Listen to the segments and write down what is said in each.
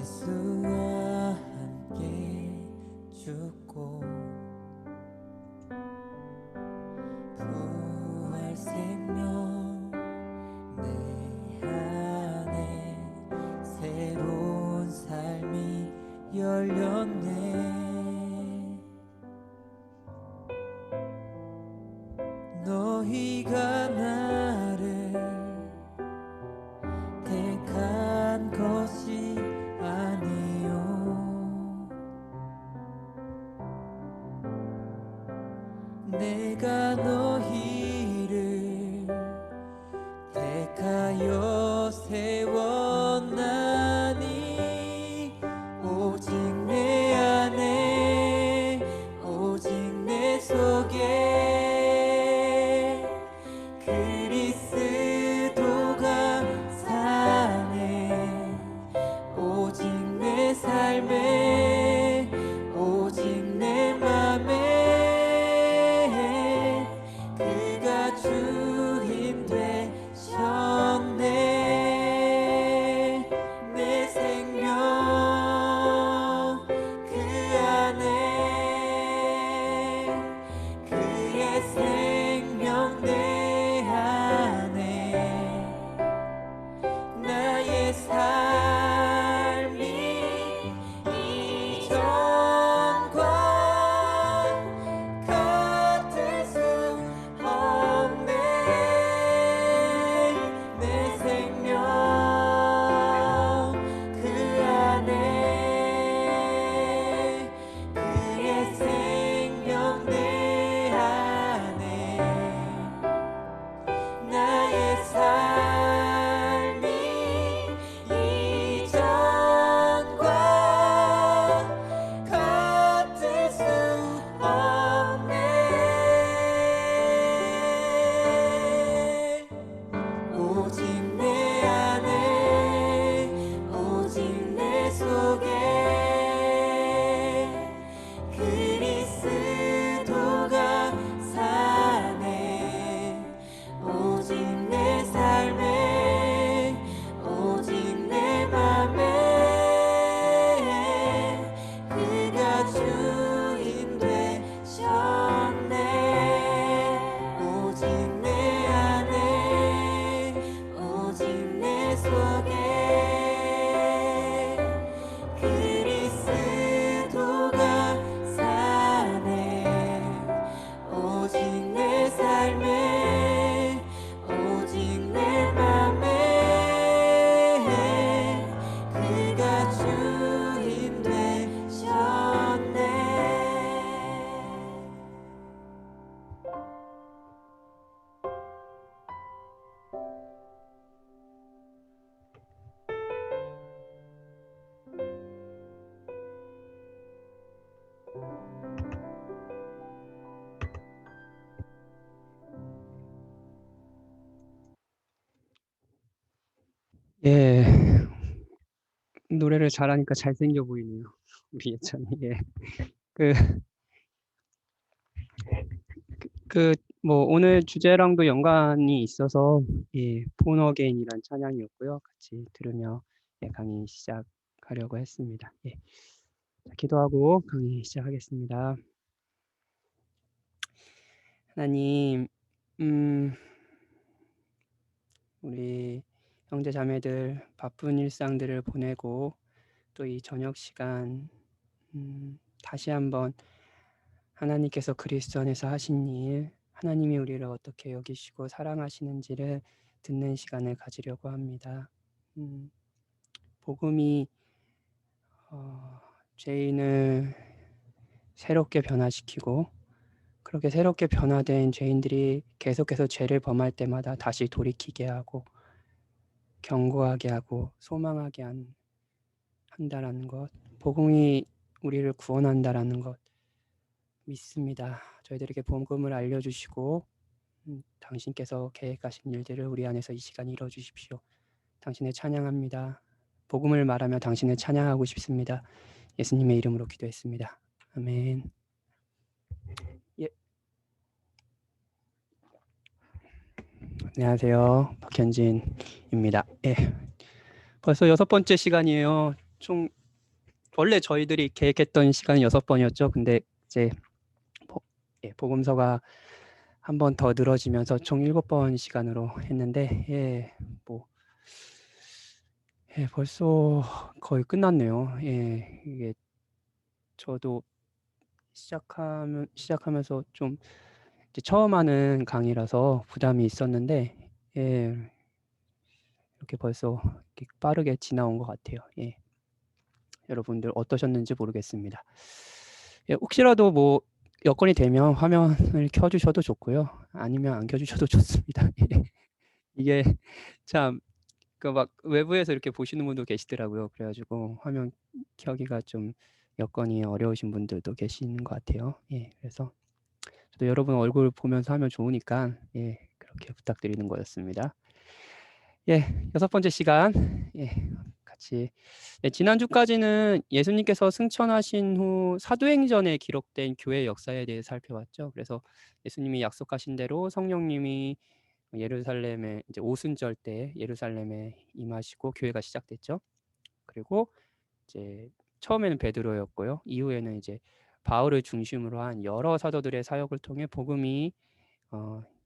예수와 함께 죽고 부활 생명 내 안에 새로운 삶이 열렸네. 너희가 나를 택한 것이 아니요 내가 너희를 택하여 세웠나니 오직 내 안에 오직 내 속에 그리스도가 사네. 오직 내 삶에 오직 내 맘에 그가 주인 되셨네. 내 생명 그 안에 그의 생명 내 안에 나의 삶이 이전과 같을 수 없네. 내 생명 그 안에 그의 생명 내 안에 나의 삶이 이전과 같을 수 없네. 오직 내 안에 오직 내 속에 그리스도가 사네. 오직 내 삶에 오직 내 맘에 그가 주인 되셨네. 오직 내 안에 오직 내 속에 그리스도가 사네. 오직 내 삶에 오직 내 맘에 그가 주인 되셨네. 예, 노래를 잘하니까 잘생겨 보이네요. 우리 예찬이. 예. 뭐 오늘 주제랑도 연관이 있어서 예, Born Again이란 찬양이었고요. 같이 들으며 예, 강의 시작하려고 했습니다. 예. 자, 기도하고 강의 시작하겠습니다. 하나님, 우리 형제 자매들 바쁜 일상들을 보내고 또 이 저녁 시간 다시 한번 하나님께서 그리스도 안에서 하신 일, 하나님이 우리를 어떻게 여기시고 사랑하시는지를 듣는 시간을 가지려고 합니다. 복음이 죄인을 새롭게 변화시키고 그렇게 새롭게 변화된 죄인들이 계속해서 죄를 범할 때마다 다시 돌이키게 하고 경고하게 하고 소망하게 한다라는 것, 복음이 우리를 구원한다라는 것 믿습니다. 저희들에게 복음을 알려주시고 당신께서 계획하신 일들을 우리 안에서 이 시간 이뤄주십시오. 당신을 찬양합니다. 복음을 말하며 당신을 찬양하고 싶습니다. 예수님의 이름으로 기도했습니다. 아멘. 예. 안녕하세요. 박현진입니다. 예. 벌써 6번째 시간이에요. 총 원래 저희들이 계획했던 시간이 6번이었죠. 근데 이제 복음서가 한 번 더 늘어지면서 총 7번 시간으로 했는데 뭐 벌써 거의 끝났네요. 이게 저도 시작하면서 좀 이제 처음 하는 강의라서 부담이 있었는데 이렇게 벌써 이렇게 빠르게 지나온 것 같아요. 여러분들 어떠셨는지 모르겠습니다. 혹시라도 뭐 여건이 되면 화면을 켜주셔도 좋고요. 아니면 안 켜주셔도 좋습니다. 이게 참 그 막 외부에서 이렇게 보시는 분도 계시더라고요. 그래가지고 화면 켜기가 좀 여건이 어려우신 분들도 계시는 것 같아요. 그래서 저도 여러분 얼굴 보면서 하면 좋으니까 그렇게 부탁드리는 거였습니다. 6번째 시간 같이 지난주까지는 예수님께서 승천하신 후 사도행전에 기록된 교회 역사에 대해 살펴봤죠. 그래서 예수님이 약속하신 대로 성령님이 예루살렘에 이제 오순절 때 예루살렘에 임하시고 교회가 시작됐죠. 그리고 이제 처음에는 베드로였고요. 이후에는 이제 바울을 중심으로 한 여러 사도들의 사역을 통해 복음이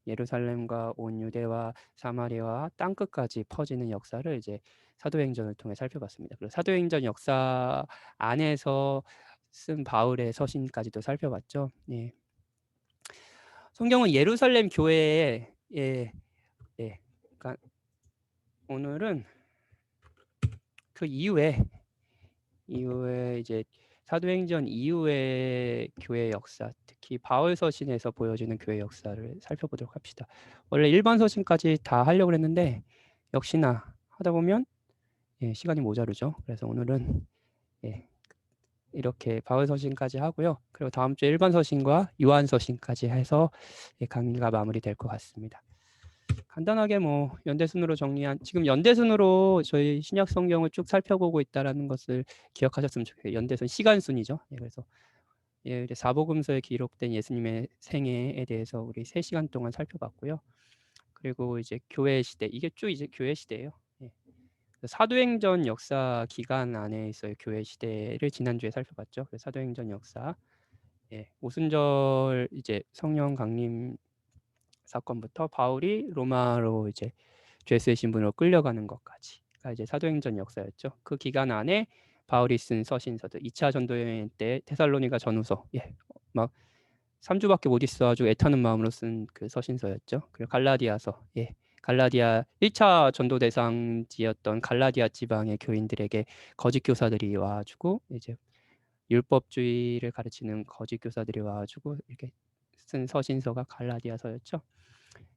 예루살렘과 온 유대와 사마리아와 땅 끝까지 퍼지는 역사를 이제 사도행전을 통해 살펴봤습니다. 그리고 사도행전 역사 안에서 쓴 바울의 서신까지도 살펴봤죠. 성경은 예루살렘 교회에 그러니까 오늘은 그 이후에 이제 사도행전 이후의 교회 역사, 특히 바울 서신에서 보여지는 교회 역사를 살펴보도록 합시다. 원래 일반 서신까지 다 하려고 했는데 역시나 하다 보면 시간이 모자르죠. 그래서 오늘은 이렇게 바울 서신까지 하고요. 그리고 다음 주에 일반 서신과 요한 서신까지 해서 강의가 마무리될 것 같습니다. 간단하게 뭐 연대순으로 정리한 지금 연대순으로 저희 신약 성경을 쭉 살펴보고 있다라는 것을 기억하셨으면 좋겠어요. 연대순 시간순이죠. 그래서 이제 사복음서에 기록된 예수님의 생애에 대해서 우리 3시간 동안 살펴봤고요. 그리고 이제 교회 시대 이게 쭉 이제 교회 시대예요. 사도행전 역사 기간 안에 있어요. 교회 시대를 지난주에 살펴봤죠. 그래서 사도행전 역사 오순절 이제 성령 강림 사건부터 바울이 로마로 이제 죄수의 신분으로 끌려가는 것까지가 이제 사도행전 역사였죠. 그 기간 안에 바울이 쓴 서신서들 2차 전도 여행 때 데살로니가 전후서 막 3주밖에 못 있어가지고 애타는 마음으로 쓴 그 서신서였죠. 그리고 갈라디아서 갈라디아 1차 전도 대상지였던 갈라디아 지방의 교인들에게 거짓 교사들이 와가지고 이제 율법주의를 가르치는 거짓 교사들이 와가지고 이렇게 쓴 서신서가 갈라디아서였죠.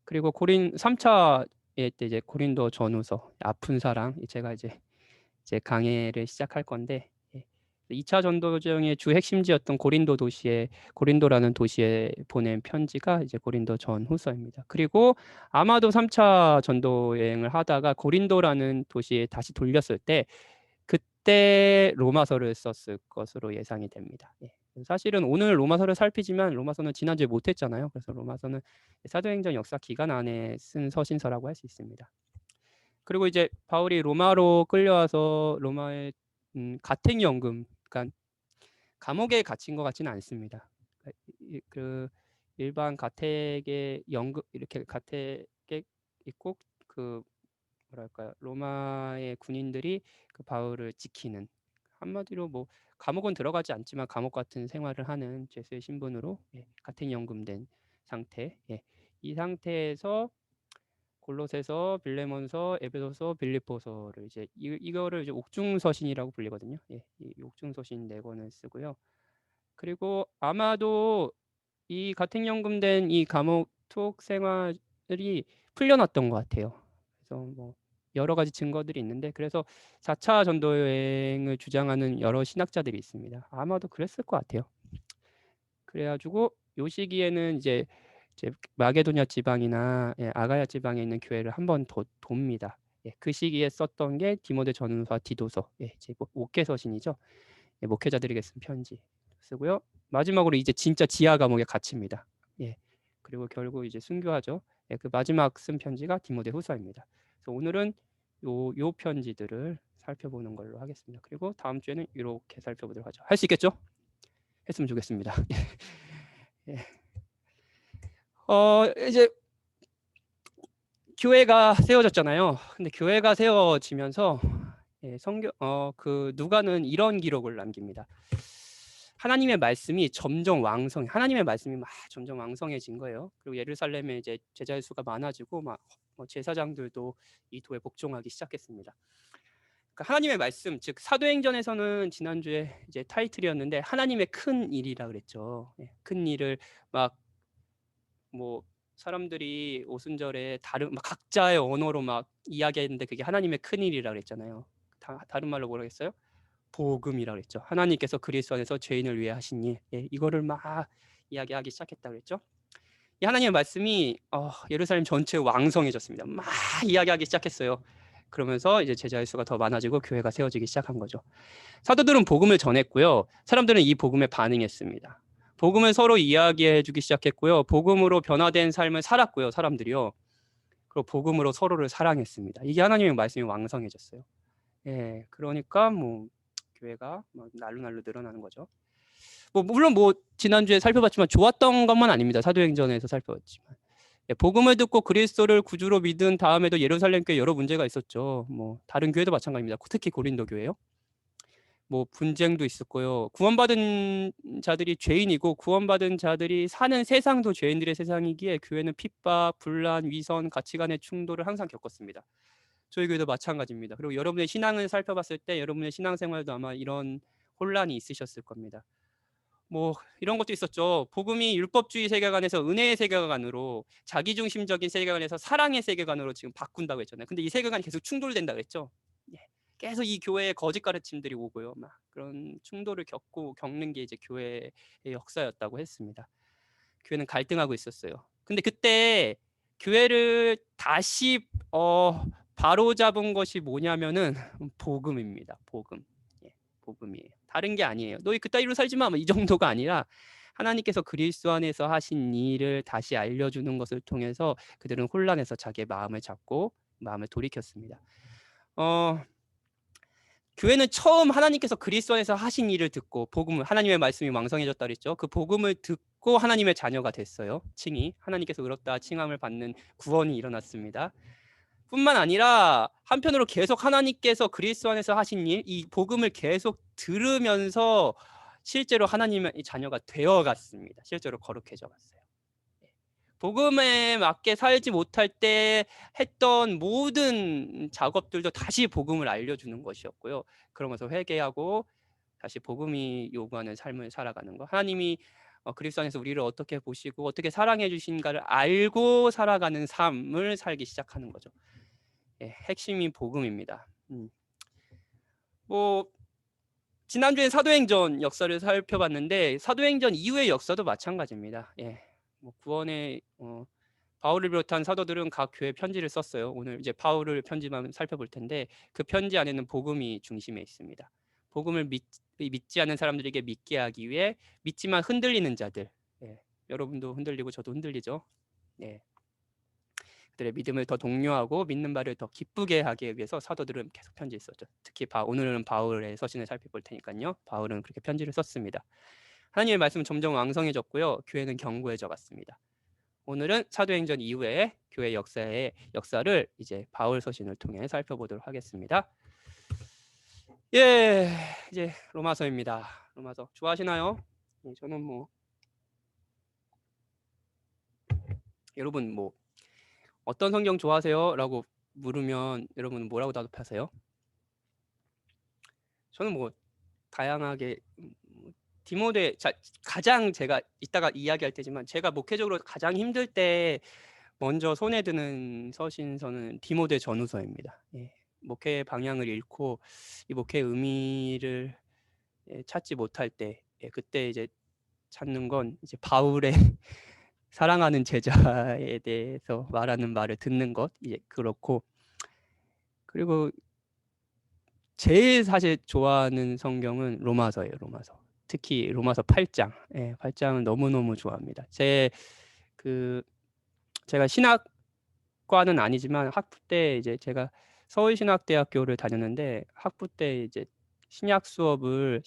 그리고 3차 때 이제 고린도 전후서 아픈 사랑 제가 이제 강해를 시작할 건데 2차 전도정의 주 핵심지였던 고린도라는 도시에 보낸 편지가 이제 고린도 전후서입니다. 그리고 아마도 3차 전도 여행을 하다가 고린도라는 도시에 다시 돌렸을 때 그때 로마서를 썼을 것으로 예상이 됩니다. 사실은 오늘 로마서를 살피지만 로마서는 지난주에 못했잖아요. 그래서 로마서는 사도행전 역사 기간 안에 쓴 서신서라고 할 수 있습니다. 그리고 이제 바울이 로마로 끌려와서 로마의 가택연금, 그러니까 감옥에 갇힌 것 같지는 않습니다. 그 일반 가택에 연금 이렇게 가택에 있고 그 뭐랄까요 로마의 군인들이 그 바울을 지키는 한마디로 뭐 감옥은 들어가지 않지만 감옥 같은 생활을 하는 죄수의 신분으로 가택연금된 상태. 이 상태에서 골로새서, 빌레몬서, 에베소서, 빌립보서를 이제 이거를 이제 옥중서신이라고 불리거든요. 이 옥중서신 4권을 쓰고요. 그리고 아마도 이 가택연금된 이 감옥 투옥 생활이 풀려났던 것 같아요. 그래서 뭐 여러 가지 증거들이 있는데 그래서 4차 전도 여행을 주장하는 여러 신학자들이 있습니다. 아마도 그랬을 것 같아요. 그래가지고 요 시기에는 이제 마게도냐 지방이나 아가야 지방에 있는 교회를 한 번 더 돕니다. 그 시기에 썼던 게 디모데 전후서와 디도서, 제 목회서신이죠. 목회자들에게 쓴 편지 쓰고요. 마지막으로 이제 진짜 지하 감옥에 갇힙니다. 그리고 결국 이제 순교하죠. 그 마지막 쓴 편지가 디모데 후서입니다. 그래서 오늘은 요 편지들을 살펴보는 걸로 하겠습니다. 그리고 다음 주에는 이렇게 살펴보도록 하죠. 할 수 있겠죠? 했으면 좋겠습니다. 예. 이제 교회가 세워졌잖아요. 근데 교회가 세워지면서 그 누가는 이런 기록을 남깁니다. 하나님의 말씀이 점점 왕성해진 거예요. 그리고 예루살렘에 이제 제자의 수가 많아지고 막 제사장들도 이 도에 복종하기 시작했습니다. 그러니까 하나님의 말씀, 즉 사도행전에서는 지난주에 이제 타이틀이었는데 하나님의 큰 일이라 그랬죠. 큰 일을 막 뭐 사람들이 오순절에 막 각자의 언어로 막 이야기했는데 그게 하나님의 큰 일이라 그랬잖아요. 다른 말로 뭐라 했어요? 복음이라 그랬죠. 하나님께서 그리스도 안에서 죄인을 위해 하신 일, 이거를 막 이야기하기 시작했다 그랬죠. 이 하나님의 말씀이 예루살렘 전체에 왕성해졌습니다. 막 이야기하기 시작했어요. 그러면서 이제 제자의 수가 더 많아지고 교회가 세워지기 시작한 거죠. 사도들은 복음을 전했고요. 사람들은 이 복음에 반응했습니다. 복음을 서로 이야기해주기 시작했고요. 복음으로 변화된 삶을 살았고요. 사람들이요. 그리고 복음으로 서로를 사랑했습니다. 이게 하나님의 말씀이 왕성해졌어요. 그러니까 뭐 교회가 날로 늘어나는 거죠. 물론 지난주에 살펴봤지만 좋았던 것만 아닙니다. 사도행전에서 살펴봤지만 복음을 듣고 그리스도를 구주로 믿은 다음에도 예루살렘 교회 여러 문제가 있었죠. 다른 교회도 마찬가지입니다. 특히 고린도 교회요. 분쟁도 있었고요. 구원받은 자들이 죄인이고 구원받은 자들이 사는 세상도 죄인들의 세상이기에 교회는 핍박, 분란, 위선, 가치관의 충돌을 항상 겪었습니다. 저희 교회도 마찬가지입니다. 그리고 여러분의 신앙을 살펴봤을 때 여러분의 신앙생활도 아마 이런 혼란이 있으셨을 겁니다. 이런 것도 있었죠. 복음이 율법주의 세계관에서 은혜의 세계관으로 자기중심적인 세계관에서 사랑의 세계관으로 지금 바꾼다고 했잖아요. 근데 이 세계관이 계속 충돌된다고 했죠. 계속 이 교회에 거짓 가르침들이 오고요. 막 그런 충돌을 겪는 게 이제 교회의 역사였다고 했습니다. 교회는 갈등하고 있었어요. 근데 그때 교회를 다시 바로 잡은 것이 뭐냐면은 복음입니다. 복음이에요. 다른 게 아니에요. 너희 그따위로 살지 마. 이 정도가 아니라 하나님께서 그리스도 안에서 하신 일을 다시 알려주는 것을 통해서 그들은 혼란해서 자기의 마음을 잡고 마음을 돌이켰습니다. 교회는 처음 하나님께서 그리스도 안에서 하신 일을 듣고 하나님의 말씀이 왕성해졌다 그랬죠. 그 복음을 듣고 하나님의 자녀가 됐어요. 칭이 하나님께서 의롭다 칭함을 받는 구원이 일어났습니다. 뿐만 아니라 한편으로 계속 하나님께서 그리스도 안에서 하신 일, 이 복음을 계속 들으면서 실제로 하나님의 자녀가 되어갔습니다. 실제로 거룩해져 갔어요. 복음에 맞게 살지 못할 때 했던 모든 작업들도 다시 복음을 알려주는 것이었고요. 그러면서 회개하고 다시 복음이 요구하는 삶을 살아가는 것. 하나님이 그리스도 안에서 우리를 어떻게 보시고 어떻게 사랑해 주신가를 알고 살아가는 삶을 살기 시작하는 거죠. 핵심이 복음입니다. 지난주에 사도행전 역사를 살펴봤는데 사도행전 이후의 역사도 마찬가지입니다. 구원의 바울을 비롯한 사도들은 각 교회 편지를 썼어요. 오늘 바울을 편지만 살펴볼 텐데 그 편지 안에는 복음이 중심에 있습니다. 복음을 믿지 않는 사람들에게 믿게 하기 위해 믿지만 흔들리는 자들, 여러분도 흔들리고 저도 흔들리죠. 그들의 믿음을 더 독려하고 믿는 바를 더 기쁘게 하기 위해서 사도들은 계속 편지를 썼죠. 특히 오늘은 바울의 서신을 살펴볼 테니까요. 바울은 그렇게 편지를 썼습니다. 하나님의 말씀은 점점 왕성해졌고요. 교회는 견고해져 갔습니다. 오늘은 사도행전 이후에 교회 역사를 이제 바울 서신을 통해 살펴보도록 하겠습니다. 이제 로마서입니다. 로마서 좋아하시나요? 저는 여러분 어떤 성경 좋아하세요? 라고 물으면 여러분은 뭐라고 답하세요? 저는 다양하게 디모데 가장 제가 이따가 이야기할 때지만 제가 목회적으로 가장 힘들 때 먼저 손에 드는 서신서는 디모데 전후서입니다. 목회의 방향을 잃고 이 목회의 의미를 찾지 못할 때 그때 이제 찾는 건 이제 바울의 사랑하는 제자에 대해서 말하는 말을 듣는 것 그렇고 그리고 제일 사실 좋아하는 성경은 로마서예요. 로마서. 특히 로마서 8장. 8장은 너무너무 좋아합니다. 제가 신학과는 아니지만 학부 때 이제 제가 서울신학대학교를 다녔는데 학부 때 이제 신학 수업을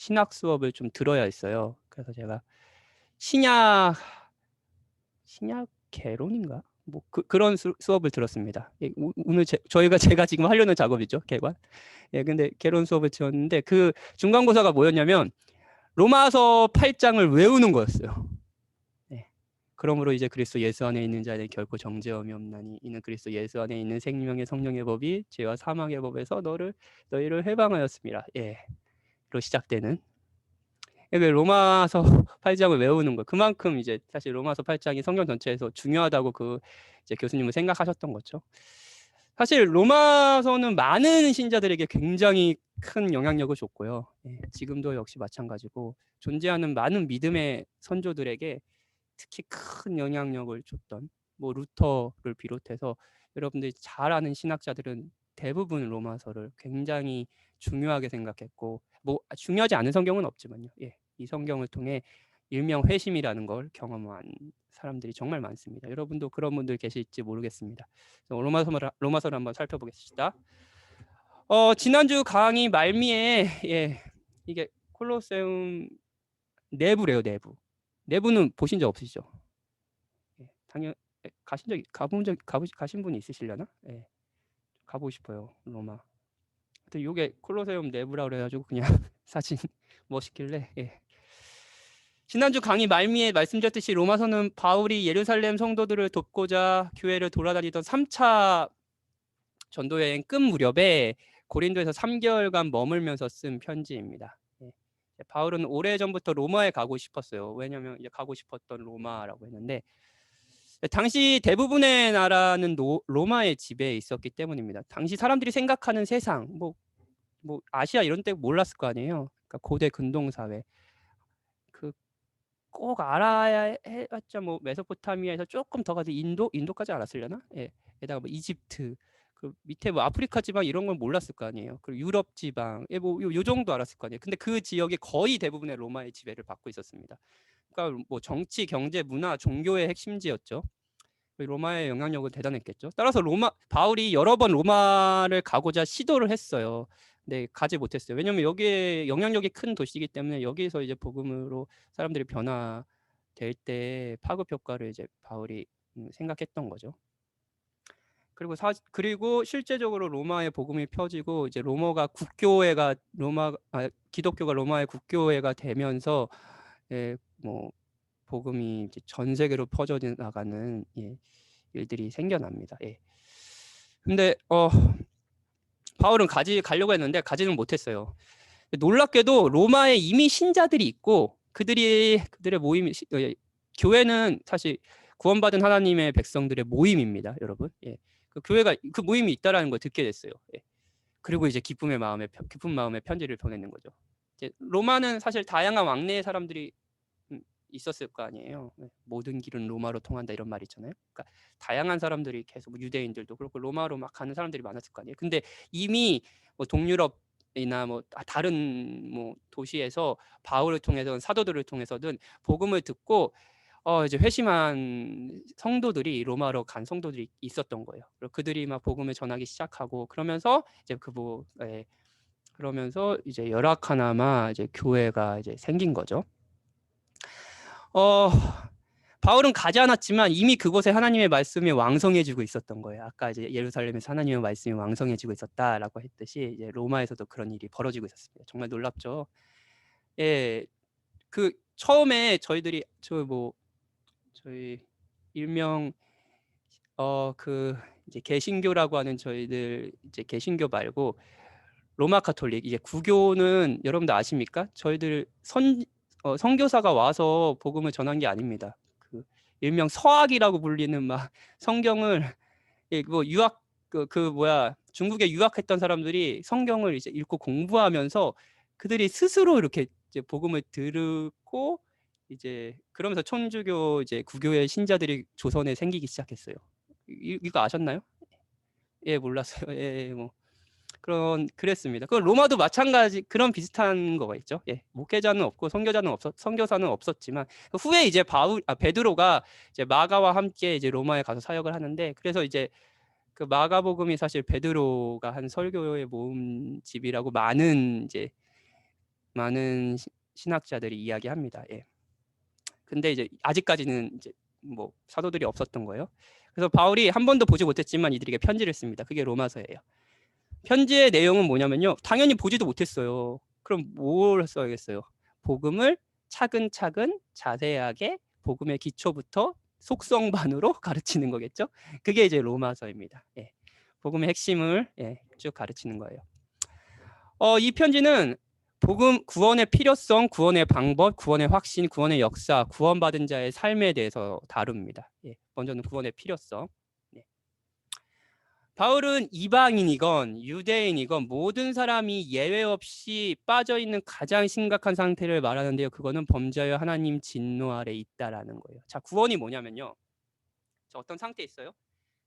좀 들어야 했어요. 그래서 제가 신약 개론인가? 뭐 그런 수업을 들었습니다. 예, 오늘 제가 지금 하려는 작업이죠, 개관. 예, 근데 개론 수업을 들었는데 그 중간고사가 뭐였냐면 로마서 8장을 외우는 거였어요. 예. 그러므로 이제 그리스도 예수 안에 있는 자에게 결코 정죄함이 없나니 이는 그리스도 예수 안에 있는 생명의 성령의 법이 죄와 사망의 법에서 너희를 해방하였습니다. 예. 로 시작되는 로마서 8장을 외우는 거. 그만큼 이제 사실 로마서 8장이 성경 전체에서 중요하다고 이제 교수님은 생각하셨던 거죠. 사실 로마서는 많은 신자들에게 굉장히 큰 영향력을 줬고요. 예, 지금도 역시 마찬가지고 존재하는 많은 믿음의 선조들에게 특히 큰 영향력을 줬던 뭐 루터를 비롯해서 여러분들이 잘 아는 신학자들은 대부분 로마서를 굉장히 중요하게 생각했고 뭐 중요하지 않은 성경은 없지만요. 예, 이 성경을 통해 일명 회심이라는 걸 경험한 사람들이 정말 많습니다. 여러분도 그런 분들 계실지 모르겠습니다. 로마서를 한번 살펴보겠습니다. 지난주 강의 말미에 예, 이게 콜로세움 내부래요, 내부. 내부는 보신 적 없으시죠? 예, 당연 가신 분이 있으시려나? 예, 가보고 싶어요, 로마. 근데 요게 콜로세움 내부라 그래가지고 그냥 사진 멋있길래 예. 지난주 강의 말미에 말씀드렸듯이 로마서는 바울이 예루살렘 성도들을 돕고자 교회를 돌아다니던 3차 전도여행 끝 무렵에 고린도에서 3개월간 머물면서 쓴 편지입니다. 예. 바울은 오래전부터 로마에 가고 싶었어요. 왜냐하면 이제 가고 싶었던 로마라고 했는데 당시 대부분의 나라는 로마의 지배에 있었기 때문입니다. 당시 사람들이 생각하는 세상, 뭐 아시아 이런 때 몰랐을 거 아니에요. 그러니까 고대 근동사회. 꼭 알아야 해봤자 뭐 메소포타미아에서 조금 더 가서 인도까지 알았으려나? 예. 게다가 뭐 이집트, 그 밑에 뭐 아프리카 지방 이런 걸 몰랐을 거 아니에요. 그리고 유럽 지방, 예, 뭐 요 정도 알았을 거 아니에요. 근데 그 지역이 거의 대부분의 로마의 지배를 받고 있었습니다. 그러니까 뭐 정치, 경제, 문화, 종교의 핵심지였죠. 로마의 영향력은 대단했겠죠. 따라서 바울이 여러 번 로마를 가고자 시도를 했어요. 근데 가지 못했어요. 왜냐하면 여기에 영향력이 큰 도시이기 때문에 여기서 이제 복음으로 사람들이 변화될 때 파급 효과를 이제 바울이 생각했던 거죠. 그리고 실제적으로 로마의 복음이 펴지고 이제 기독교가 로마의 국교회가 되면서 예, 뭐 복음이 이제 전 세계로 퍼져 나가는 예, 일들이 생겨납니다. 예. 근데 바울은 가려고 했는데 가지는 못했어요. 놀랍게도 로마에 이미 신자들이 있고 그들의 모임이 교회는 사실 구원받은 하나님의 백성들의 모임입니다, 여러분. 예. 그 모임이 있다라는 걸 듣게 됐어요. 예. 그리고 이제 기쁜 마음에 편지를 보내는 거죠. 이제 로마는 사실 다양한 왕래의 사람들이 있었을 거 아니에요. 모든 길은 로마로 통한다 이런 말 있잖아요. 그러니까 다양한 사람들이 계속 유대인들도 그렇고 로마로 막 가는 사람들이 많았을 거 아니에요. 근데 이미 뭐 동유럽이나 뭐 다른 뭐 도시에서 바울을 통해서든 사도들을 통해서든 복음을 듣고 이제 회심한 성도들이 로마로 간 성도들이 있었던 거예요. 그리고 그들이 막 복음을 전하기 시작하고 그러면서 이제 그러면서 이제 열악하나마 이제 교회가 이제 생긴 거죠. 바울은 가지 않았지만 이미 그곳에 하나님의 말씀이 왕성해지고 있었던 거예요. 아까 이제 예루살렘에서 하나님의 말씀이 왕성해지고 있었다라고 했듯이 이제 로마에서도 그런 일이 벌어지고 있었습니다. 정말 놀랍죠. 예, 그 처음에 저희 일명 그 이제 개신교라고 하는 저희들 이제 개신교 말고 로마 카톨릭 이제 구교는 여러분들 아십니까? 저희들 선교사가 와서 복음을 전한 게 아닙니다. 그 일명 서학이라고 불리는 막 성경을 뭐 유학 중국에 유학했던 사람들이 성경을 이제 읽고 공부하면서 그들이 스스로 이렇게 이제 복음을 들고 이제 그러면서 천주교 이제 구교의 신자들이 조선에 생기기 시작했어요. 이거 아셨나요? 예, 몰랐어요. 예, 뭐 그랬습니다. 그 로마도 마찬가지 그런 비슷한 거가 있죠. 예, 목회자는 없고 선교사는 없었지만 후에 이제 베드로가 이제 마가와 함께 이제 로마에 가서 사역을 하는데 그래서 이제 그 마가복음이 사실 베드로가 한 설교의 모음집이라고 많은 신학자들이 이야기합니다. 예. 근데 이제 아직까지는 이제 뭐 사도들이 없었던 거예요. 그래서 바울이 한 번도 보지 못했지만 이들에게 편지를 씁니다. 그게 로마서예요. 편지의 내용은 뭐냐면요. 당연히 보지도 못했어요. 그럼 뭘 써야겠어요? 복음을 차근차근 자세하게 복음의 기초부터 속성반으로 가르치는 거겠죠. 그게 이제 로마서입니다. 예. 복음의 핵심을 쭉 가르치는 거예요. 이 편지는 복음, 구원의 필요성, 구원의 방법, 구원의 확신, 구원의 역사, 구원받은 자의 삶에 대해서 다룹니다. 예. 먼저는 구원의 필요성. 바울은 이방인이건 유대인이건 모든 사람이 예외 없이 빠져있는 가장 심각한 상태를 말하는데요. 그거는 범죄하여 하나님 진노 아래 있다라는 거예요. 자, 구원이 뭐냐면요. 자, 어떤 상태에 있어요?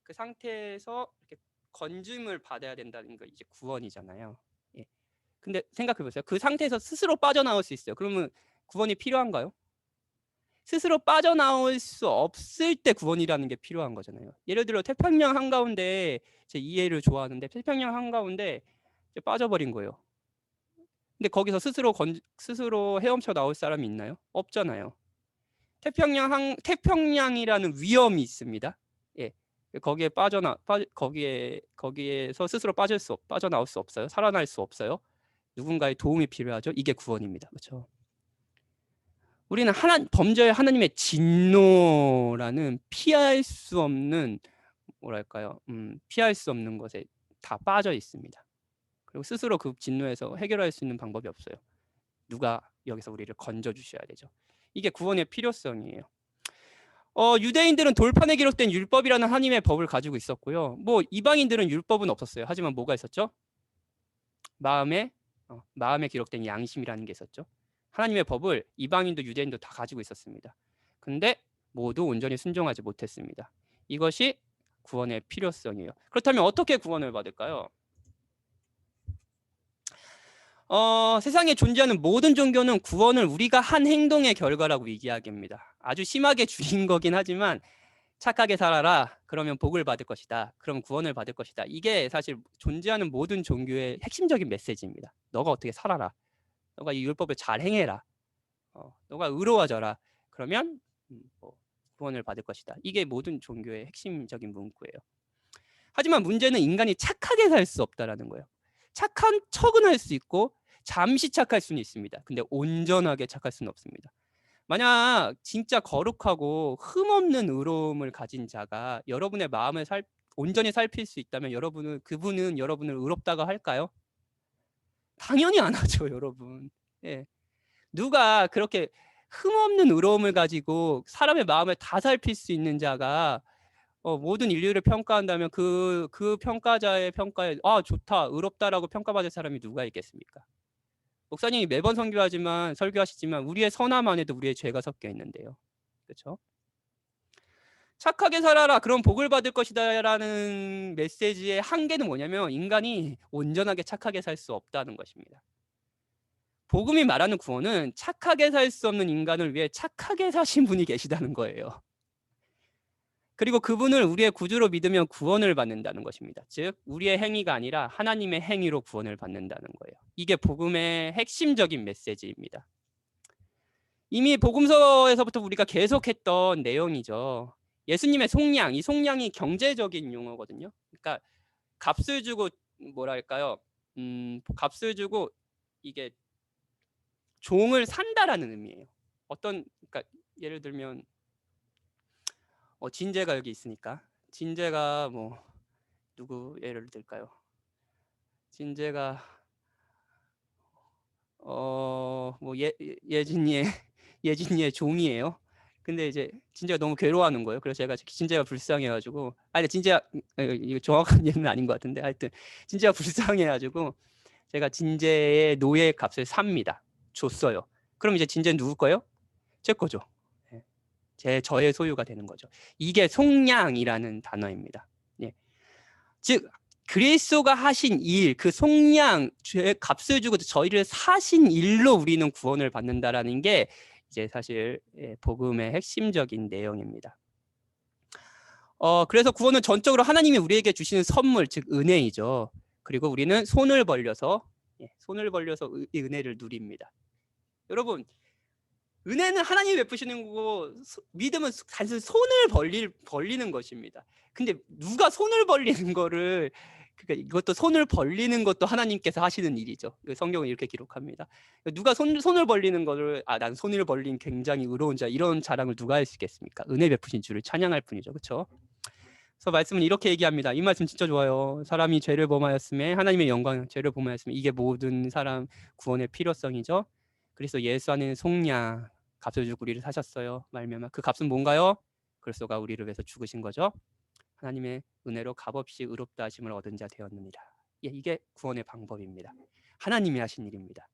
그 상태에서 이렇게 건짐을 받아야 된다는 거 이제 구원이잖아요. 예. 근데 생각해 보세요. 그 상태에서 스스로 빠져나올 수 있어요. 그러면 구원이 필요한가요? 스스로 빠져나올 수 없을 때 구원이라는 게 필요한 거잖아요. 예를 들어 태평양 한가운데 제 이해를 좋아하는데 태평양 한가운데 빠져버린 거예요. 근데 거기서 스스로 헤엄쳐 나올 사람이 있나요? 없잖아요. 태평양이라는 위험이 있습니다. 예. 거기에서 스스로 빠져나올 수 없어요. 살아날 수 없어요. 누군가의 도움이 필요하죠. 이게 구원입니다. 그렇죠? 우리는 범죄의 하나님의 진노라는 피할 수 없는 피할 수 없는 것에 다 빠져 있습니다. 그리고 스스로 그 진노에서 해결할 수 있는 방법이 없어요. 누가 여기서 우리를 건져 주셔야 되죠. 이게 구원의 필요성이에요. 유대인들은 돌판에 기록된 율법이라는 하나님의 법을 가지고 있었고요. 뭐 이방인들은 율법은 없었어요. 하지만 뭐가 있었죠? 마음에 기록된 양심이라는 게 있었죠. 하나님의 법을 이방인도 유대인도 다 가지고 있었습니다. 근데 모두 온전히 순종하지 못했습니다. 이것이 구원의 필요성이에요. 그렇다면 어떻게 구원을 받을까요? 세상에 존재하는 모든 종교는 구원을 우리가 한 행동의 결과라고 이야기합니다. 아주 심하게 줄인 거긴 하지만 착하게 살아라. 그러면 복을 받을 것이다. 그럼 구원을 받을 것이다. 이게 사실 존재하는 모든 종교의 핵심적인 메시지입니다. 너가 어떻게 살아라. 너가 이 율법을 잘 행해라. 너가 의로워져라. 그러면 구원을 받을 것이다. 이게 모든 종교의 핵심적인 문구예요. 하지만 문제는 인간이 착하게 살 수 없다라는 거예요. 착한 척은 할 수 있고 잠시 착할 수는 있습니다. 근데 온전하게 착할 수는 없습니다. 만약 진짜 거룩하고 흠없는 의로움을 가진 자가 여러분의 마음을 온전히 살필 수 있다면 그분은 여러분을 의롭다고 할까요? 당연히 안 하죠, 여러분. 예. 누가 그렇게 흠없는 의로움을 가지고 사람의 마음을 다 살필 수 있는 자가 모든 인류를 평가한다면 그 평가자의 평가에 좋다, 의롭다라고 평가받을 사람이 누가 있겠습니까? 목사님이 매번 설교하시지만 우리의 선함 안에도 우리의 죄가 섞여 있는데요. 그렇죠? 착하게 살아라, 그럼 복을 받을 것이다라는 메시지의 한계는 뭐냐면 인간이 온전하게 착하게 살 수 없다는 것입니다. 복음이 말하는 구원은 착하게 살 수 없는 인간을 위해 착하게 사신 분이 계시다는 거예요. 그리고 그분을 우리의 구주로 믿으면 구원을 받는다는 것입니다. 즉 우리의 행위가 아니라 하나님의 행위로 구원을 받는다는 거예요. 이게 복음의 핵심적인 메시지입니다. 이미 복음서에서부터 우리가 계속했던 내용이죠. 예수님의 속량, 이 속량이 경제적인 용어거든요. 그러니까 값을 주고 값을 주고 이게 종을 산다라는 의미예요. 그러니까 예를 들면 진제가 여기 있으니까 진제가 누구 예를 들까요? 진제가 예진이의 종이에요. 근데 이제 진제가 너무 괴로워하는 거예요. 그래서 제가 진제가 불쌍해가지고 진제가 이거 정확한 예는 아닌 것 같은데 하여튼 진제가 불쌍해가지고 제가 진제의 노예 값을 삽니다. 줬어요. 그럼 이제 진제는 누구 거예요? 제 거죠. 저의 소유가 되는 거죠. 이게 속량이라는 단어입니다. 예. 즉 그리스도가 하신 일, 그 속량, 죄 값을 주고 저희를 사신 일로 우리는 구원을 받는다라는 게 이제 사실 복음의 핵심적인 내용입니다. 그래서 구원은 전적으로 하나님이 우리에게 주시는 선물, 즉 은혜이죠. 그리고 우리는 손을 벌려서 이 은혜를 누립니다. 여러분, 은혜는 하나님이 베푸시는 거고 믿음은 단순히 손을 벌리는 것입니다. 근데 누가 손을 벌리는 거를, 그러니까 이것도 손을 벌리는 것도 하나님께서 하시는 일이죠. 성경은 이렇게 기록합니다. 누가 손을 벌리는 거를 난 손을 벌린 굉장히 의로운 자, 이런 자랑을 누가 할 수 있겠습니까? 은혜 베푸신 주를 찬양할 뿐이죠. 그렇죠? 그래서 말씀은 이렇게 얘기합니다. 이 말씀 진짜 좋아요. 사람이 죄를 범하였음에 하나님의 영광, 죄를 범하였음에 이게 모든 사람 구원의 필요성이죠. 그래서 예수 안에는 속량, 값을 주고 우리를 사셨어요. 말미암아 그 값은 뭔가요? 그리스도가 우리를 위해서 죽으신 거죠. 하나님의 은혜로 값없이 의롭다 하심을 얻은 자 되었느니라. 이게 구원의 방법입니다. 하나님이 하신 일입니다.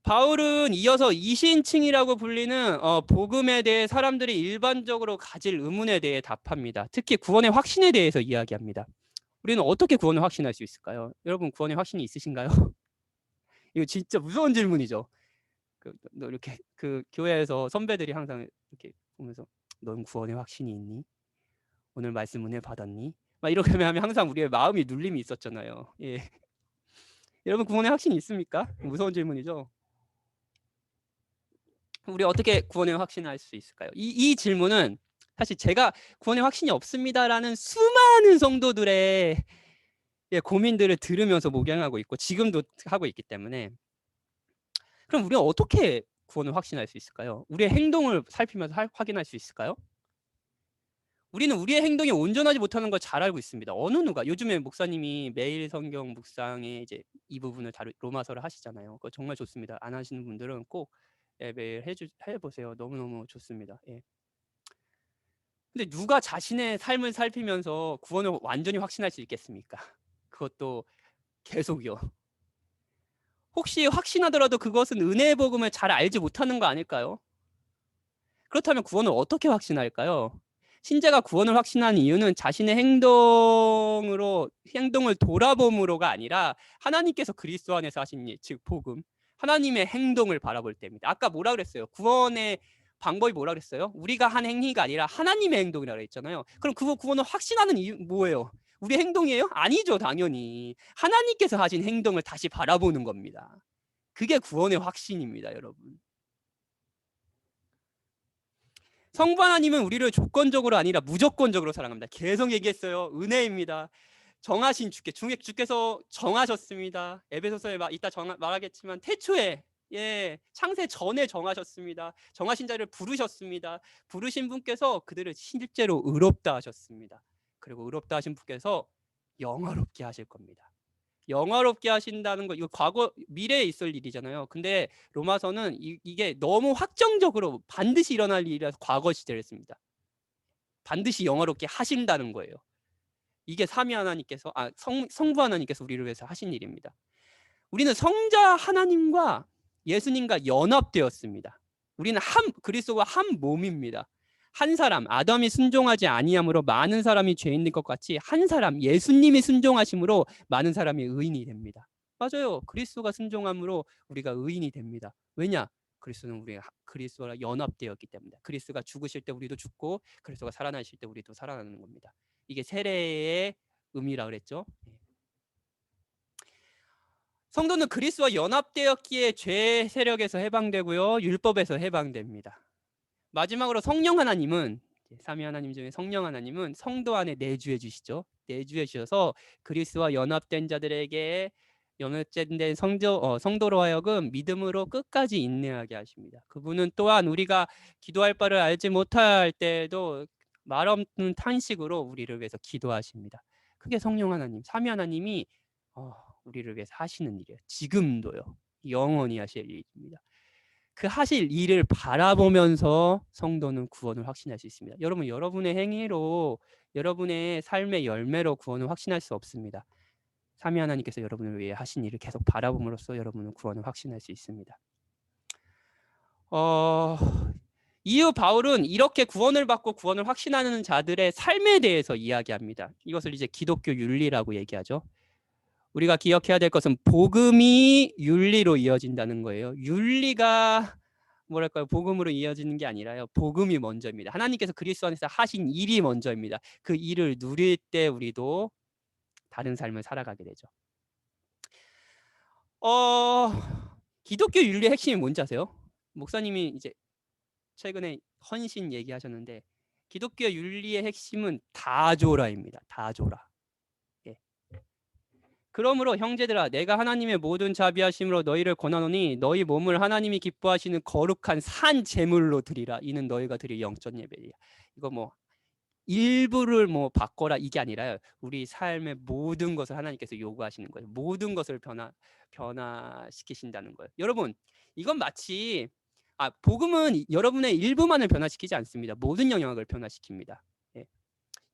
바울은 이어서 이신칭이라고 불리는 복음에 대해 사람들이 일반적으로 가질 의문에 대해 답합니다. 특히 구원의 확신에 대해서 이야기합니다. 우리는 어떻게 구원을 확신할 수 있을까요? 여러분 구원의 확신이 있으신가요? 이거 진짜 무서운 질문이죠. 너 이렇게 그 교회에서 선배들이 항상 이렇게 보면서 넌 구원의 확신이 있니? 오늘 말씀 은혜 받았니? 막 이렇게 하면 항상 우리의 마음이 눌림이 있었잖아요. 예. 여러분 구원의 확신이 있습니까? 무서운 질문이죠. 우리 어떻게 구원의 확신할 수 있을까요? 이 질문은 사실 제가 구원의 확신이 없습니다라는 수많은 성도들의 고민들을 들으면서 목양하고 있고 지금도 하고 있기 때문에, 그럼 우리가 어떻게 구원을 확신할 수 있을까요? 우리의 행동을 살피면서 확인할 수 있을까요? 우리는 우리의 행동이 온전하지 못하는 걸 잘 알고 있습니다. 어느 누가 요즘에 목사님이 매일 성경 묵상에 이제 이 부분을 로마서를 하시잖아요. 그거 정말 좋습니다. 안 하시는 분들은 꼭 매일 해보세요. 너무너무 좋습니다. 예. 근데 누가 자신의 삶을 살피면서 구원을 완전히 확신할 수 있겠습니까? 그것도 계속요. 혹시 확신하더라도 그것은 은혜의 복음을 잘 알지 못하는 거 아닐까요? 그렇다면 구원을 어떻게 확신할까요? 신자가 구원을 확신하는 이유는 자신의 행동을 돌아봄으로가 아니라 하나님께서 그리스도 안에서 하신 일, 즉 복음, 하나님의 행동을 바라볼 때입니다. 아까 뭐라 그랬어요? 구원의 방법이 뭐라 그랬어요? 우리가 한 행위가 아니라 하나님의 행동이라고 했잖아요. 그럼 그거 구원을 확신하는 이유 뭐예요? 우리 행동이에요? 아니죠, 당연히. 하나님께서 하신 행동을 다시 바라보는 겁니다. 그게 구원의 확신입니다, 여러분. 성부 하나님은 우리를 조건적으로 아니라 무조건적으로 사랑합니다. 계속 얘기했어요. 은혜입니다. 정하신 주께서 정하셨습니다. 에베소서에 이따 말하겠지만 태초에 창세 전에 정하셨습니다. 정하신 자를 부르셨습니다. 부르신 분께서 그들을 실제로 의롭다 하셨습니다. 그리고 의롭다 하신 분께서 영화롭게 하실 겁니다. 영화롭게 하신다는 거, 이거 과거 미래에 있을 일이잖아요. 근데 로마서는 이게 너무 확정적으로 반드시 일어날 일이라서 과거 시제를 했습니다. 반드시 영화롭게 하신다는 거예요. 이게 삼위 하나님께서 성부 하나님께서 우리를 위해서 하신 일입니다. 우리는 성자 하나님과 예수님과 연합되었습니다. 우리는 그리스도와 한 몸입니다. 한 사람, 아담이 순종하지 아니함으로 많은 사람이 죄인인 것 같이 한 사람, 예수님이 순종하심으로 많은 사람이 의인이 됩니다. 맞아요. 그리스도가 순종함으로 우리가 의인이 됩니다. 왜냐? 그리스도는 우리가 그리스도와 연합되었기 때문에. 그리스도가 죽으실 때 우리도 죽고 그리스도가 살아나실 때 우리도 살아나는 겁니다. 이게 세례의 의미라 그랬죠. 성도는 그리스도와 연합되었기에 죄 세력에서 해방되고요, 율법에서 해방됩니다. 마지막으로 성령 하나님은, 삼위 하나님 중에 성령 하나님은 성도 안에 내주해 주시죠. 내주해 주셔서 그리스도와 연합된 자들에게 연합된 성도로 하여금 믿음으로 끝까지 인내하게 하십니다. 그분은 또한 우리가 기도할 바를 알지 못할 때에도 말없는 탄식으로 우리를 위해서 기도하십니다. 그게 성령 하나님, 삼위 하나님이 우리를 위해서 하시는 일이에요. 지금도요. 영원히 하실 일입니다. 그 하실 일을 바라보면서 성도는 구원을 확신할 수 있습니다. 여러분, 여러분의 행위로, 여러분의 삶의 열매로 구원을 확신할 수 없습니다. 삼위 하나님께서 여러분을 위해 하신 일을 계속 바라봄으로써 여러분은 구원을 확신할 수 있습니다. 이후 바울은 이렇게 구원을 받고 구원을 확신하는 자들의 삶에 대해서 이야기합니다. 이것을 이제 기독교 윤리라고 얘기하죠. 우리가 기억해야 될 것은 복음이 윤리로 이어진다는 거예요. 윤리가 뭐랄까요, 복음으로 이어지는 게 아니라요, 복음이 먼저입니다. 하나님께서 그리스도 안에서 하신 일이 먼저입니다. 그 일을 누릴 때 우리도 다른 삶을 살아가게 되죠. 기독교 윤리의 핵심이 뭔지 아세요? 목사님이 이제 최근에 헌신 얘기하셨는데, 기독교 윤리의 핵심은 다조라입니다. 다조라. 예. 그러므로 형제들아, 내가 하나님의 모든 자비하심으로 너희를 권하노니 너희 몸을 하나님이 기뻐하시는 거룩한 산 제물로 드리라. 이는 너희가 드릴 영적 예배이야. 이거 뭐 일부를 뭐 바꿔라 이게 아니라요, 우리 삶의 모든 것을 하나님께서 요구하시는 거예요. 모든 것을 변화시키신다는 거예요. 여러분, 이건 마치 복음은 여러분의 일부만을 변화시키지 않습니다. 모든 영역을 변화시킵니다. 예.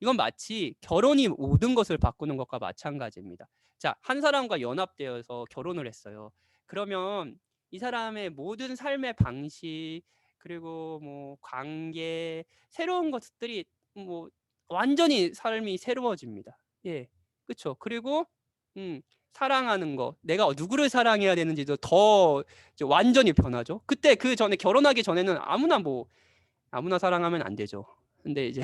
이건 마치 결혼이 모든 것을 바꾸는 것과 마찬가지입니다. 자, 한 사람과 연합되어서 결혼을 했어요. 그러면 이 사람의 모든 삶의 방식, 그리고 뭐 관계, 새로운 것들이 뭐 완전히 삶이 새로워집니다. 예, 그렇죠. 그리고 사랑하는 거, 내가 누구를 사랑해야 되는지도 더 완전히 변하죠. 그때 그 전에 결혼하기 전에는 아무나 사랑하면 안 되죠. 근데 이제